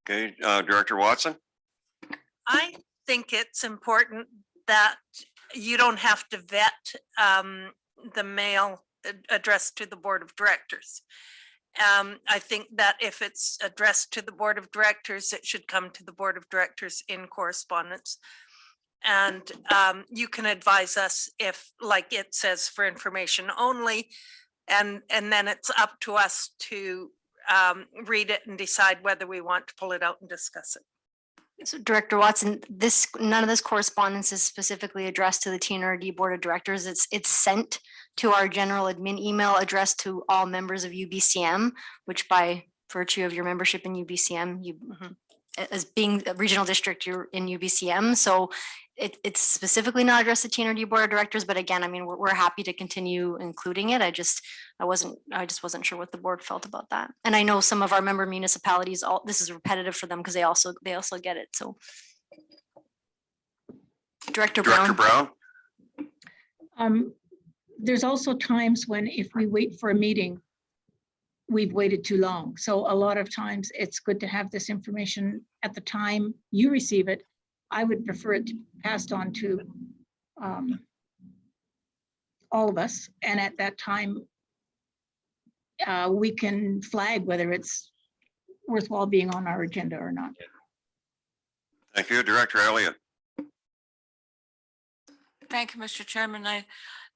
S1: Okay, Director Watson.
S22: I think it's important that you don't have to vet the mail addressed to the board of directors. I think that if it's addressed to the Board of Directors, it should come to the Board of Directors in correspondence. And you can advise us if, like it says, for information only, and then it's up to us to read it and decide whether we want to pull it out and discuss it.
S3: So Director Watson, none of this correspondence is specifically addressed to the TNRD Board of Directors. It's sent to our general admin email addressed to all members of UBCM, which by virtue of your membership in UBCM, as being a regional district, you're in UBCM. So it's specifically not addressed to TNRD Board of Directors, but again, I mean, we're happy to continue including it. I just wasn't sure what the board felt about that. And I know some of our member municipalities, this is repetitive for them because they also get it. So Director Brown.
S14: There's also times when if we wait for a meeting, we've waited too long. So a lot of times it's good to have this information at the time you receive it. I would prefer it passed on to all of us. And at that time, we can flag whether it's worthwhile being on our agenda or not.
S1: Thank you, Director Elliott.
S8: Thank you, Mr. Chairman.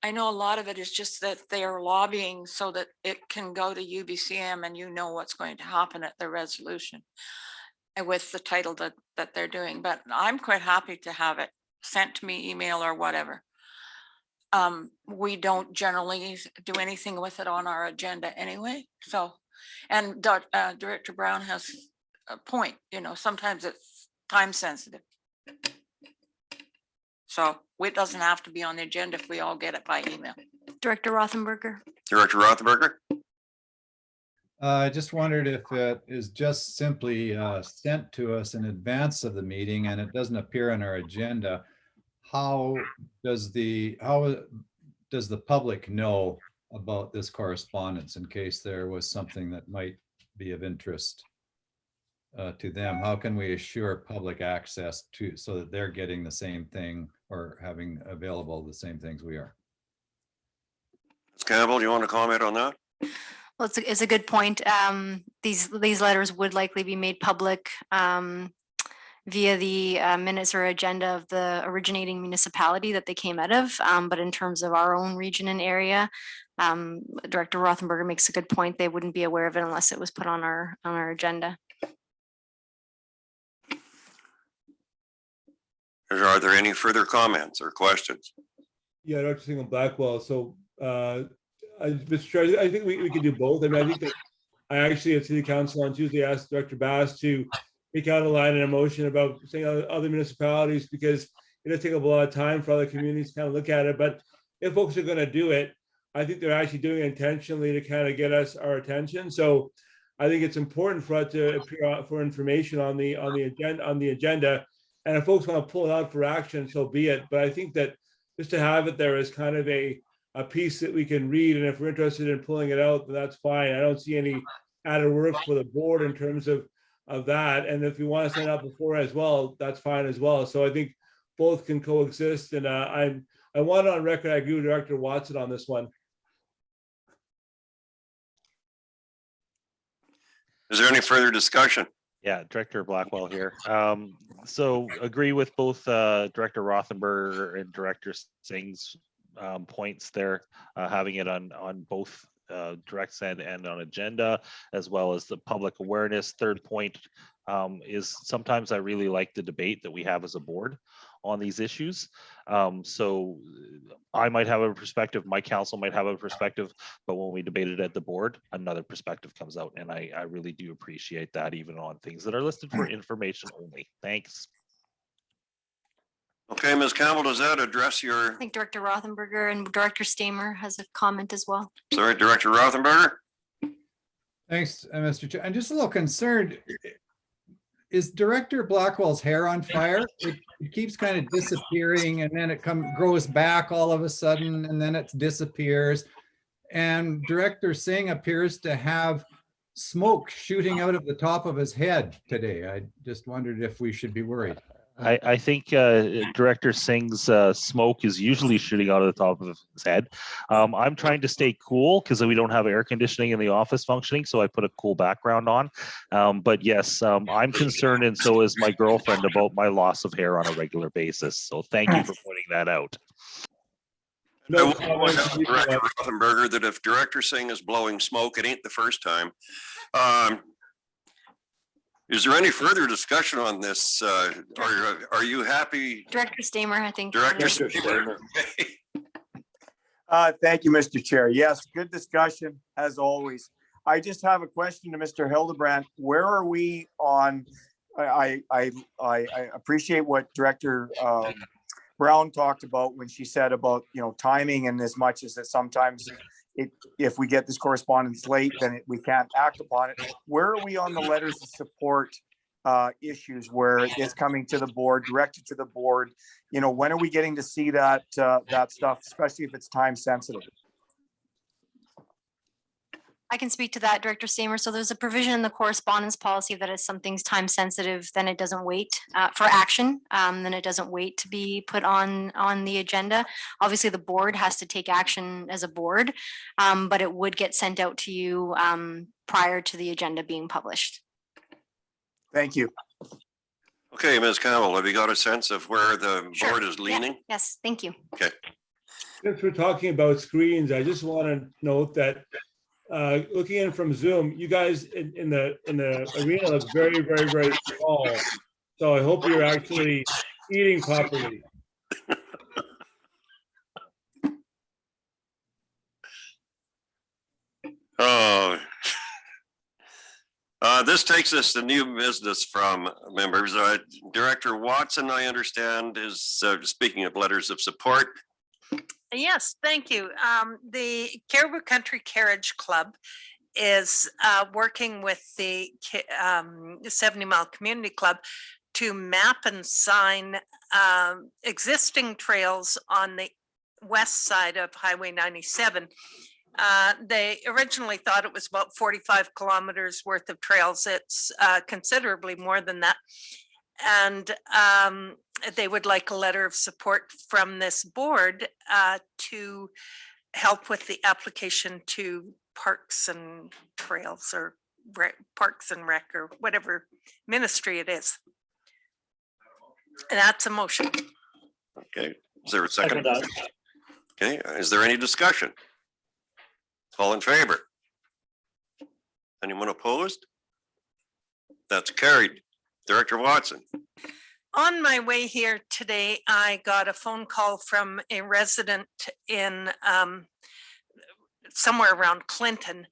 S8: I know a lot of it is just that they are lobbying so that it can go to UBCM and you know what's going to happen at the resolution and with the title that they're doing. But I'm quite happy to have it sent to me, email or whatever. We don't generally do anything with it on our agenda anyway. So, and Director Brown has a point, you know, sometimes it's time sensitive. So it doesn't have to be on the agenda if we all get it by email.
S3: Director Rothenberger.
S1: Director Rothenberger.
S6: I just wondered if it is just simply sent to us in advance of the meeting and it doesn't appear on our agenda. How does the public know about this correspondence in case there was something that might be of interest to them? How can we assure public access to so that they're getting the same thing or having available the same things we are?
S1: Ms. Campbell, do you want to comment on that?
S3: Well, it's a good point. These letters would likely be made public via the minutes or agenda of the originating municipality that they came out of. But in terms of our own region and area, Director Rothenberger makes a good point. They wouldn't be aware of it unless it was put on our agenda.
S1: Are there any further comments or questions?
S11: Yeah, Dr. Single Blackwell. So, Mr. Chair, I think we could do both. I mean, I think that I actually at City Council on Tuesday asked Director Bass to make out a line and a motion about saying other municipalities because it does take up a lot of time for other communities to kind of look at it. But if folks are going to do it, I think they're actually doing it intentionally to kind of get us our attention. So I think it's important for us to appear for information on the agenda. And if folks want to pull it out for action, so be it. But I think that just to have it there is kind of a piece that we can read. And if we're interested in pulling it out, then that's fine. I don't see any added work for the board in terms of that. And if you want to send it out before as well, that's fine as well. So I think both can coexist. And I want on record, I agree with Director Watson on this one.
S1: Is there any further discussion?
S10: Yeah, Director Blackwell here. So agree with both Director Rothenberger and Director Singh's points there, having it on both direct send and on agenda, as well as the public awareness. Third point is sometimes I really like the debate that we have as a board on these issues. So I might have a perspective, my council might have a perspective, but when we debate it at the board, another perspective comes out. And I really do appreciate that, even on things that are listed for information only. Thanks.
S1: Okay, Ms. Campbell, does that address your?
S3: I think Director Rothenberger and Director Stamer has a comment as well.
S1: Sorry, Director Rothenberger.
S6: Thanks, Mr. Chair. I'm just a little concerned. Is Director Blackwell's hair on fire? It keeps kind of disappearing and then it grows back all of a sudden and then it disappears. And Director Singh appears to have smoke shooting out of the top of his head today. I just wondered if we should be worried.
S10: I think Director Singh's smoke is usually shooting out of the top of his head. I'm trying to stay cool because we don't have air conditioning in the office functioning, so I put a cool background on. But yes, I'm concerned, and so is my girlfriend, about my loss of hair on a regular basis. So thank you for pointing that out.
S1: I will point out, Director Rothenberger, that if Director Singh is blowing smoke, it ain't the first time. Is there any further discussion on this? Are you happy?
S3: Director Stamer, I think.
S1: Director Stamer.
S12: Thank you, Mr. Chair. Yes, good discussion as always. I just have a question to Mr. Hildebrand. Where are we on? I appreciate what Director Brown talked about when she said about, you know, timing, and as much as that sometimes if we get this correspondence late, then we can't act upon it. Where are we on the letters of support issues where it's coming to the board, directed to the board? You know, when are we getting to see that that stuff, especially if it's time sensitive?
S3: I can speak to that, Director Stamer. So there's a provision in the correspondence policy that if something's time sensitive, then it doesn't wait for action. Then it doesn't wait to be put on the agenda. Obviously, the board has to take action as a board, but it would get sent out to you prior to the agenda being published.
S12: Thank you.
S1: Okay, Ms. Campbell, have you got a sense of where the board is leaning?
S3: Yeah. Yes, thank you.
S1: Okay.
S11: Since we're talking about screens, I just want to note that looking in from Zoom, you guys in the arena look very, very, very small. So I hope you're actually eating properly.
S1: Oh, this takes us to new business from members. Director Watson, I understand, is speaking of letters of support.
S22: Yes, thank you. The Caribou Country Carriage Club is working with the 70 Mile Community Club to map and sign existing trails on the west side of Highway 97. They originally thought it was about 45 kilometers worth of trails. It's considerably more than that. And they would like a letter of support from this board to help with the application to Parks and Trails or Parks and Rec or whatever ministry it is. And that's a motion.
S1: Okay, is there a second? Okay, is there any discussion? All in favor? Anyone opposed? That's carried. Director Watson.
S22: On my way here today, I got a phone call from a resident in somewhere around Clinton.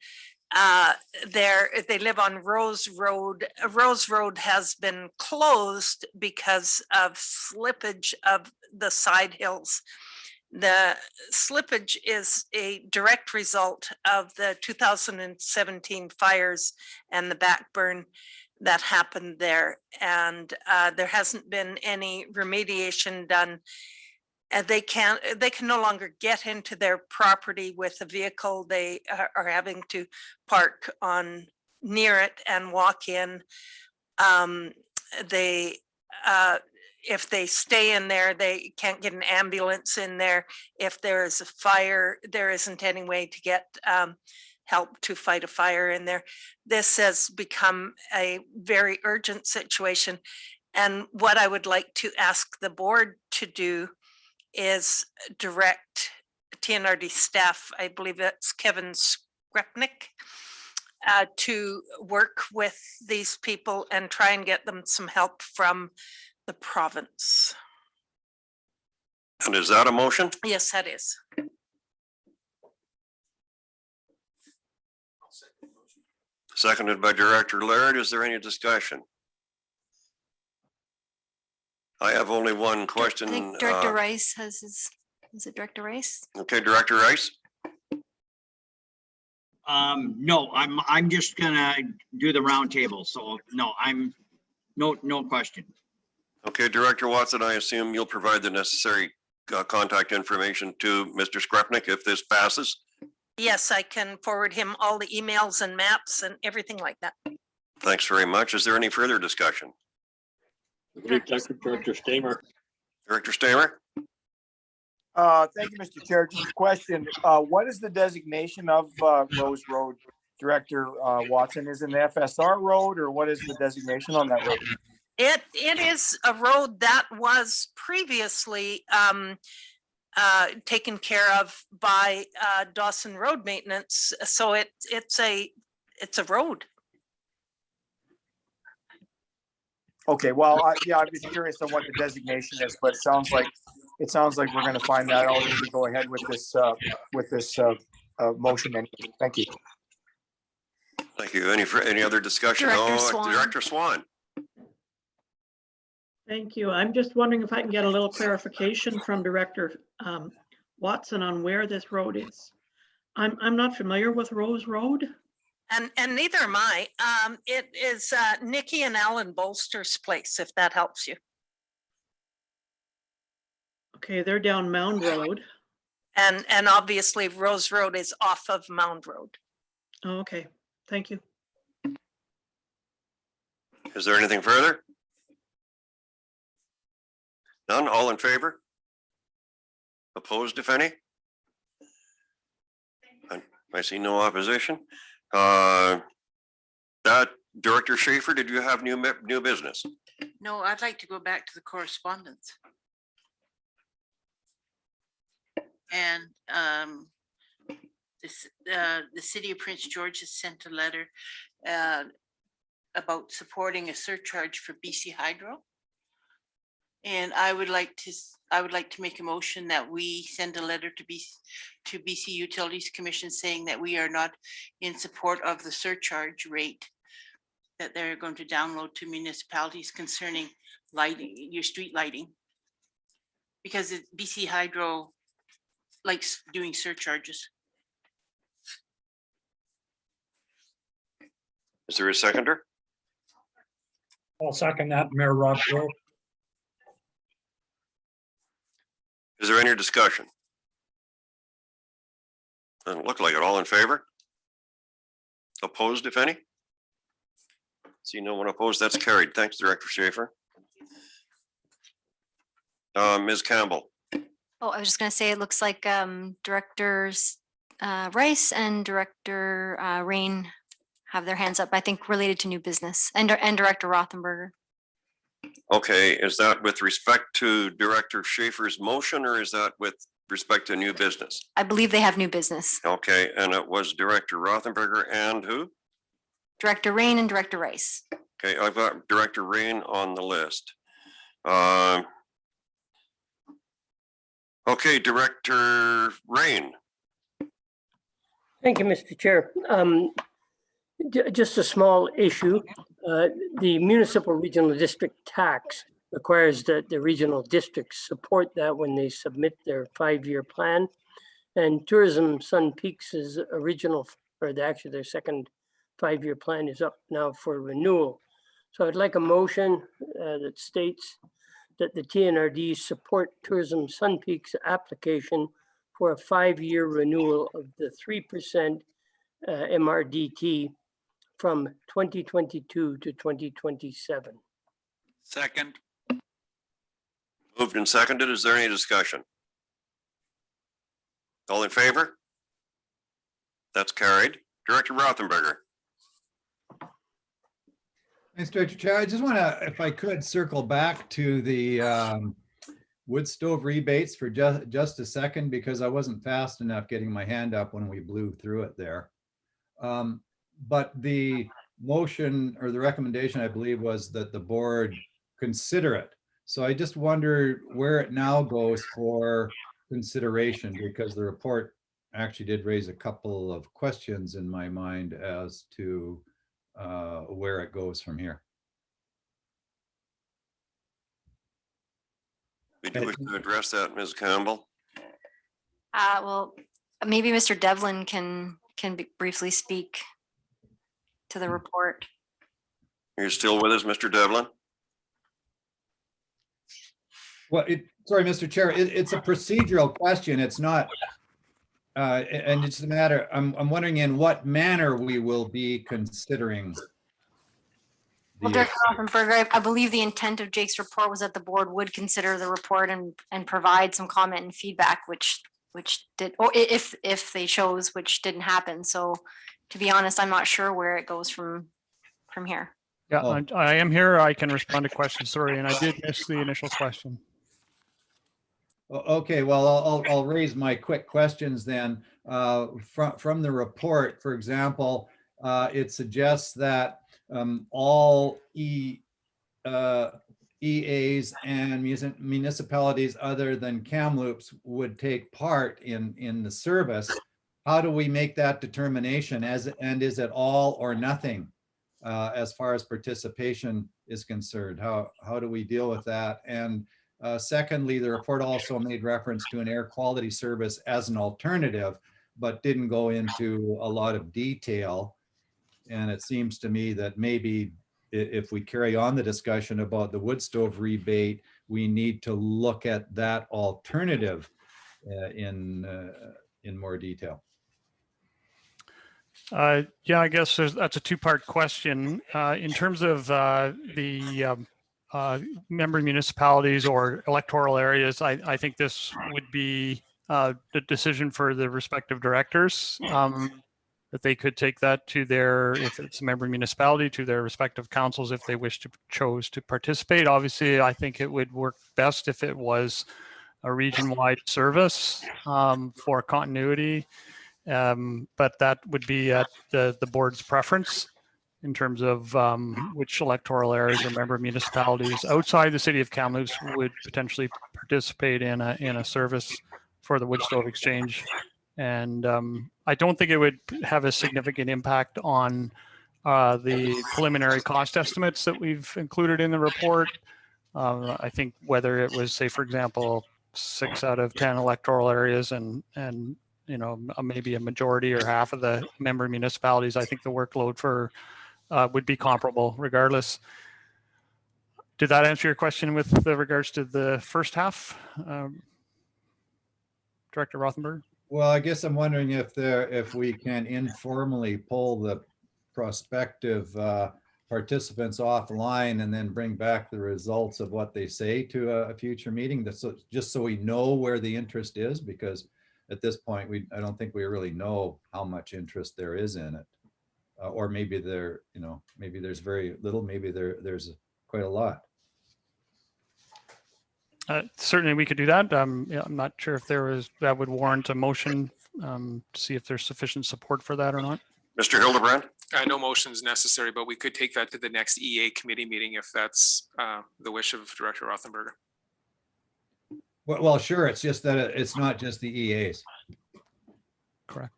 S22: They live on Rose Road. Rose Road has been closed because of slippage of the side hills. The slippage is a direct result of the 2017 fires and the backburn that happened there. And there hasn't been any remediation done. And they can no longer get into their property with a vehicle. They are having to park on near it and walk in. If they stay in there, they can't get an ambulance in there. If there is a fire, there isn't any way to get help to fight a fire in there. This has become a very urgent situation. And what I would like to ask the board to do is direct TNRD staff, I believe it's Kevin Skrepnik, to work with these people and try and get them some help from the province.
S1: And is that a motion?
S22: Yes, that is.
S1: Seconded by Director Laird. Is there any discussion? I have only one question.
S3: I think Director Rice has his, is it Director Rice?
S1: Okay, Director Rice.
S4: No, I'm just gonna do the roundtable. So no, no question.
S1: Okay, Director Watson, I assume you'll provide the necessary contact information to Mr. Skrepnik if this passes?
S22: Yes, I can forward him all the emails and maps and everything like that.
S1: Thanks very much. Is there any further discussion?
S19: Director Stamer.
S1: Director Stamer?
S12: Thank you, Mr. Chair. Just a question. What is the designation of Rose Road, Director Watson? Is it an FSR road, or what is the designation on that road?
S22: It is a road that was previously taken care of by Dawson Road Maintenance. So it's a road.
S12: Okay, well, yeah, I'm just curious on what the designation is, but it sounds like we're going to find that out as we go ahead with this motion. Anyway. Thank you.
S1: Thank you. Any other discussion?
S3: Director Swan.
S1: Director Swan.
S5: Thank you. I'm just wondering if I can get a little clarification from Director Watson on where this road is. I'm not familiar with Rose Road.
S22: And neither am I. It is Nikki and Alan Bolster's place, if that helps you.
S5: Okay, they're down Mound Road.
S22: And obviously Rose Road is off of Mound Road.
S5: Oh, okay, thank you.
S1: Is there anything further? None? All in favor? Opposed, if any? I see no opposition. Director Schaefer, did you have new business?
S23: No, I'd like to go back to the correspondence. And the city of Prince George has sent a letter about supporting a surcharge for BC Hydro. And I would like to make a motion that we send a letter to BC Utilities Commission saying that we are not in support of the surcharge rate that they're going to download to municipalities concerning lighting, your street lighting. Because BC Hydro likes doing surcharges.
S1: Is there a seconder?
S16: I'll second that, Mayor Rob.
S1: Is there any discussion? Doesn't look like it. All in favor? Opposed, if any? See no one opposed. That's carried. Thanks, Director Schaefer. Ms. Campbell.
S3: Oh, I was just going to say, it looks like Directors Rice and Director Rain have their hands up, I think related to new business, and Director Rothenberger.
S1: Okay, is that with respect to Director Schaefer's motion, or is that with respect to new business?
S3: I believe they have new business.
S1: Okay, and it was Director Rothenberger and who?
S3: Director Rain and Director Rice.
S1: Okay, I've got Director Rain on the list. Okay, Director Rain.
S13: Thank you, Mr. Chair. Just a small issue. The municipal regional district tax requires that the regional districts support that when they submit their 5-year plan. And Tourism Sun Peaks' original, or actually their second 5-year plan is up now for renewal. So I'd like a motion that states that the TNRD support Tourism Sun Peaks' application for a 5-year renewal of the 3% MRDT from 2022 to 2027.
S15: Second.
S1: Moved and seconded. Is there any discussion? All in favor? That's carried. Director Rothenberger.
S6: Thanks, Director Chair. I just want to, if I could, circle back to the wood stove rebates for just a second, because I wasn't fast enough getting my hand up when we blew through it there. But the motion or the recommendation, I believe, was that the board consider it. So I just wonder where it now goes for consideration, because the report actually did raise a couple of questions in my mind as to where it goes from here.
S1: Would you wish to address that, Ms. Campbell?
S3: Well, maybe Mr. Devlin can briefly speak to the report.
S1: You're still with us, Mr. Devlin?
S6: Well, sorry, Mr. Chair, it's a procedural question. It's not, and it's a matter, I'm wondering in what manner we will be considering
S3: Well, Director Rothenberger, I believe the intent of Jake's report was that the board would consider the report and provide some comment and feedback, which did, or if they chose, which didn't happen. So to be honest, I'm not sure where it goes from here.
S9: Yeah,
S6: Oh.
S9: I am here. I can respond to questions. Sorry, and I did miss the initial question.
S6: Okay, well, I'll raise my quick questions then. From the report, for example, it suggests that all EAs and municipalities other than Kamloops would take part in the service. How do we make that determination? And is it all or nothing as far as participation is concerned? How do we deal with that? And secondly, the report also made reference to an air quality service as an alternative, but didn't go into a lot of detail. And it seems to me that maybe if we carry on the discussion about the wood stove rebate, we need to look at that alternative in more detail.
S9: Yeah, I guess that's a two-part question. In terms of the member municipalities or electoral areas, I think this would be the decision for the respective directors. That they could take that to their, if it's a member municipality, to their respective councils if they wish to chose to participate. Obviously, I think it would work best if it was a region-wide service for continuity. But that would be at the board's preference in terms of which electoral areas or member municipalities outside the city of Kamloops would potentially participate in a service for the wood stove exchange. And I don't think it would have a significant impact on the preliminary cost estimates that we've included in the report. I think whether it was, say, for example, 6 out of 10 electoral areas and you know, maybe a majority or half of the member municipalities, I think the workload for would be comparable regardless. Did that answer your question with regards to the first half, Director Rothenberg?
S6: Well, I guess I'm wondering if we can informally pull the prospective participants offline and then bring back the results of what they say to a future meeting. That's just so we know where the interest is, because at this point, I don't think we really know how much interest there is in it, or maybe maybe there's very little, maybe there's quite a lot.
S9: Certainly we could do that. Yeah, I'm not sure if that would warrant a motion to see if there's sufficient support for that or not.
S1: Mr. Hildebrand?
S17: No motion is necessary, but we could take that to the next EA committee meeting if that's the wish of Director Rothenberger.
S6: Well, sure. It's just that it's not just the EAs.
S9: Correct.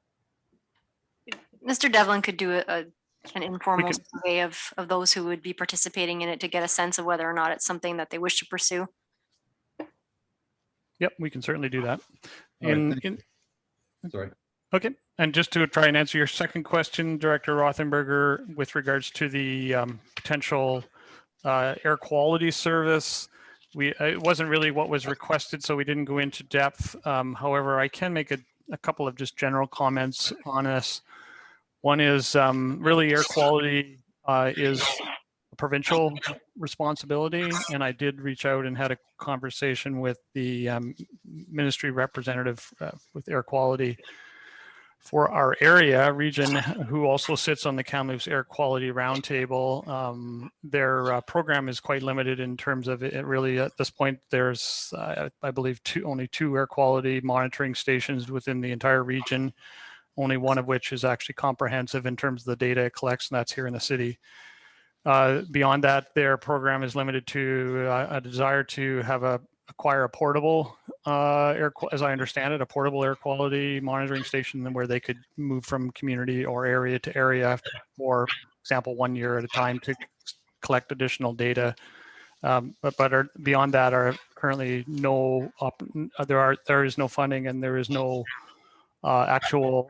S3: Mr. Devlin could do an informal survey of those who would be participating in it to get a sense of whether or not it's something that they wish to pursue.
S9: Yep, we can certainly do that.
S6: Sorry.
S9: Okay, and just to try and answer your second question, Director Rothenberger, with regards to the potential air quality service, it wasn't really what was requested, so we didn't go into depth. However, I can make a couple of just general comments on this. One is really air quality is a provincial responsibility, and I did reach out and had a conversation with the ministry representative with air quality for our area region, who also sits on the Kamloops Air Quality Roundtable. Their program is quite limited in terms of it really at this point. There's, I believe, only 2 air quality monitoring stations within the entire region, only one of which is actually comprehensive in terms of the data it collects, and that's here in the city. Beyond that, their program is limited to a desire to acquire a portable as I understand it, a portable air quality monitoring station where they could move from community or area to area, for example, 1 year at a time to collect additional data. But beyond that, are currently there is no funding, and there is no actual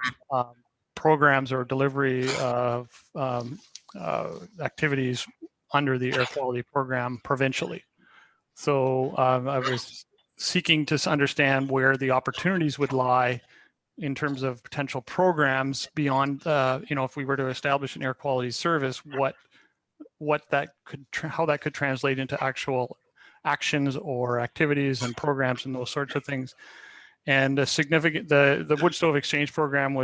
S9: programs or delivery of activities under the air quality program provincially. So I was seeking to understand where the opportunities would lie in terms of potential programs beyond, if we were to establish an air quality service, what what that could, how that could translate into actual actions or activities and programs and those sorts of things. And a significant, the wood stove exchange program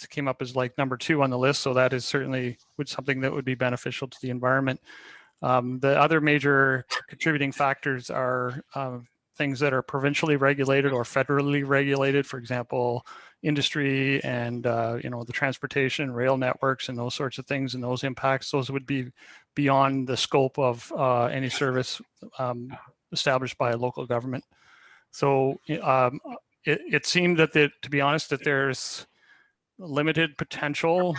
S9: came up as like number 2 on the list. So that is certainly something that would be beneficial to the environment. The other major contributing factors are things that are provincially regulated or federally regulated, for example, industry and the transportation, rail networks and those sorts of things, and those impacts, those would be beyond the scope of any service established by a local government. So it seemed that, to be honest, that there's limited potential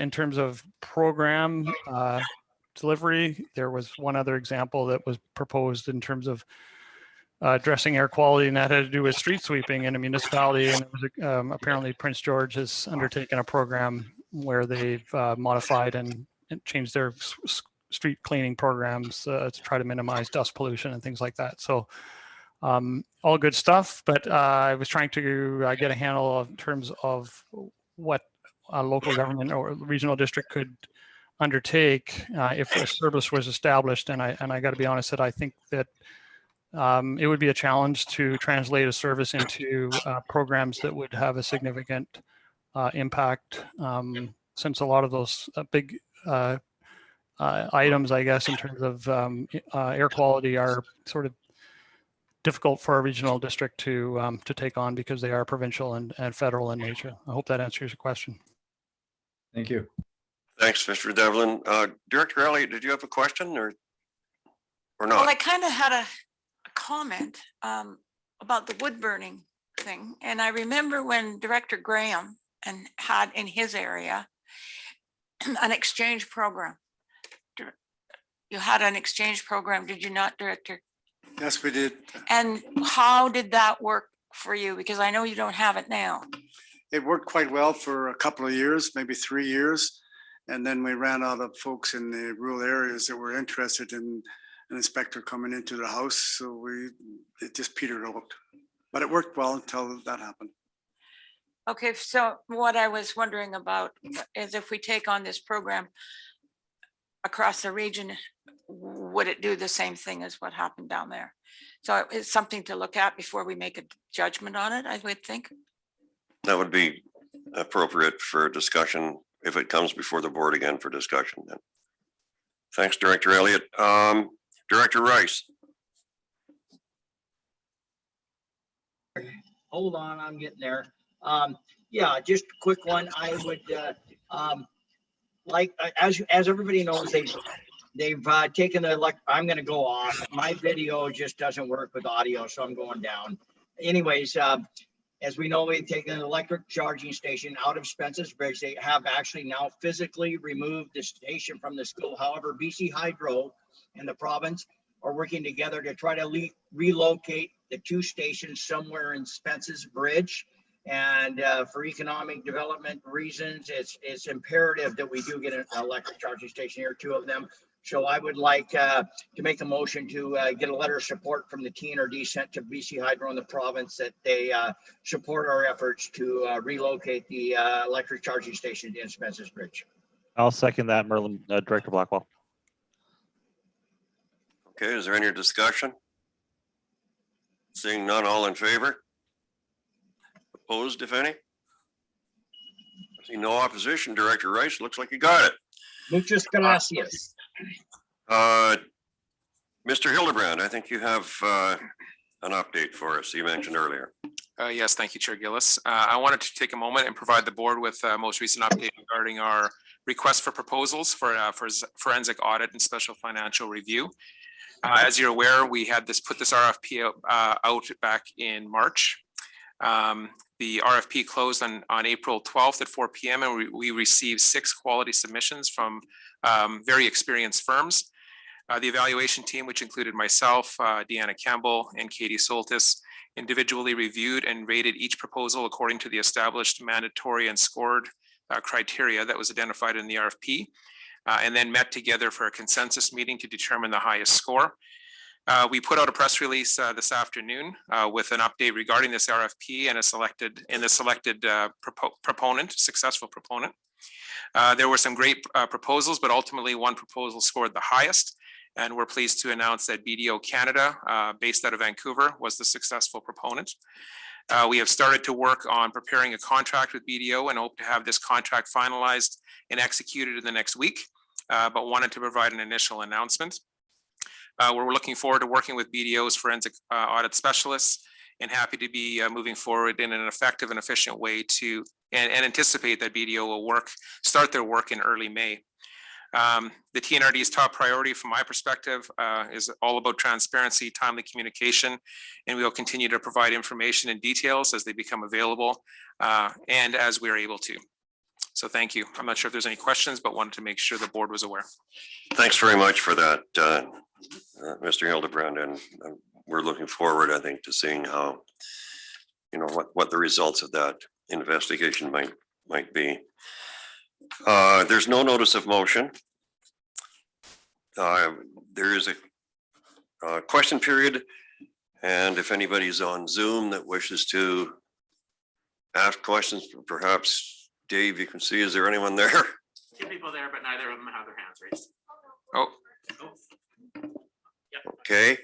S9: in terms of program delivery. There was one other example that was proposed in terms of addressing air quality, and that had to do with street sweeping in a municipality. And it was, apparently Prince George has undertaken a program where they've modified and changed their street cleaning programs to try to minimize dust pollution and things like that. So all good stuff, but I was trying to get a handle in terms of what a local government or regional district could undertake if a service was established. And I got to be honest that I think that it would be a challenge to translate a service into programs that would have a significant impact, since a lot of those big items, I guess, in terms of air quality are sort of difficult for a regional district to take on because they are provincial and federal in nature. I hope that answers your question.
S6: Thank you.
S1: Thanks, Mr. Devlin. Director Elliott, did you have a question or not?
S8: Well, I kind of had a comment about the wood burning thing. And I remember when Director Graham had in his area an exchange program. You had an exchange program, did you not, Director?
S2: Yes, we did.
S8: And how did that work for you? Because I know you don't have it now.
S2: It worked quite well for a couple of years, maybe 3 years. And then we ran out of folks in the rural areas that were interested in an inspector coming into the house. So it just petered out. But it worked well until that happened.
S8: Okay, so what I was wondering about is if we take on this program across the region, would it do the same thing as what happened down there? So it's something to look at before we make a judgment on it, I would think.
S1: That would be appropriate for discussion if it comes before the board again for discussion then. Thanks, Director Elliott. Director Rice.
S12: Hold on, I'm getting there. Yeah, just a quick one. I would like, as everybody knows, they've taken the I'm going to go off. My video just doesn't work with audio, so I'm going down. Anyways, as we know, we've taken an electric charging station out of Spence's Bridge. They have actually now physically removed the station from the school. However, BC Hydro and the province are working together to try to relocate the 2 stations somewhere in Spence's Bridge. And for economic development reasons, it's imperative that we do get an electric charging station here, 2 of them. So I would like to make a motion to get a letter of support from the TNRD sent to BC Hydro and the province that they support our efforts to relocate the electric charging station in Spence's Bridge.
S10: I'll second that, Merlin, Director Blackwell.
S1: Okay, is there any discussion? Seeing none, all in favor? Opposed, if any? I see no opposition. Director Rice, looks like you got it.
S12: Muchas gracias.
S1: Mr. Hildebrand, I think you have an update for us you mentioned earlier.
S17: Yes, thank you, Chair Gillis. I wanted to take a moment and provide the board with a most recent update regarding our request for proposals for forensic audit and special financial review. As you're aware, we had put this RFP out back in March. The RFP closed on April 12th at 4 p.m. and we received 6 quality submissions from very experienced firms. The evaluation team, which included myself, Deanna Campbell, and Katie Soltis, individually reviewed and rated each proposal according to the established mandatory and scored criteria that was identified in the RFP, and then met together for a consensus meeting to determine the highest score. We put out a press release this afternoon with an update regarding this RFP and the selected successful proponent. There were some great proposals, but ultimately one proposal scored the highest. And we're pleased to announce that BDO Canada, based out of Vancouver, was the successful proponent. We have started to work on preparing a contract with BDO and hope to have this contract finalized and executed in the next week, but wanted to provide an initial announcement. We're looking forward to working with BDO's forensic audit specialists and happy to be moving forward in an effective and efficient way to and anticipate that BDO will start their work in early May. The TNRD's top priority from my perspective is all about transparency, timely communication, and we will continue to provide information and details as they become available and as we are able to. So thank you. I'm not sure if there's any questions, but wanted to make sure the board was aware.
S1: Thanks very much for that, Mr. Hildebrand, and we're looking forward, I think, to seeing how, what the results of that investigation might be. There's no notice of motion. There is a question period, and if anybody's on Zoom that wishes to ask questions, perhaps Dave, you can see, is there anyone there?
S7: 2 people there, but neither of them have their hands raised.
S17: Oh.
S1: Okay.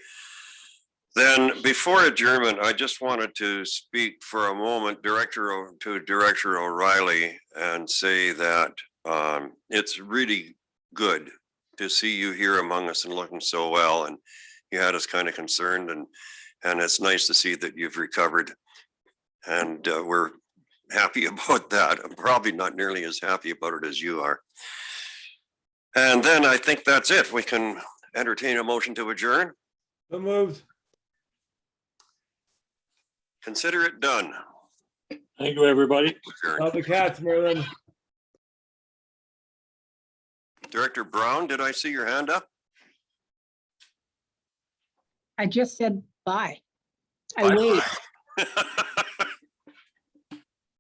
S1: Then before adjournment, I just wanted to speak for a moment to Director O'Reilly and say that it's really good to see you here among us and looking so well. And you had us kind of concerned, and it's nice to see that you've recovered. And we're happy about that. I'm probably not nearly as happy about it as you are. And then I think that's it. We can entertain a motion to adjourn.
S11: So moved.
S1: Consider it done.
S19: Thank you, everybody.
S11: Love the cats, Merlin.
S1: Director Brown, did I see your hand up?
S14: I just said bye. I
S1: Bye-bye.
S14: waved.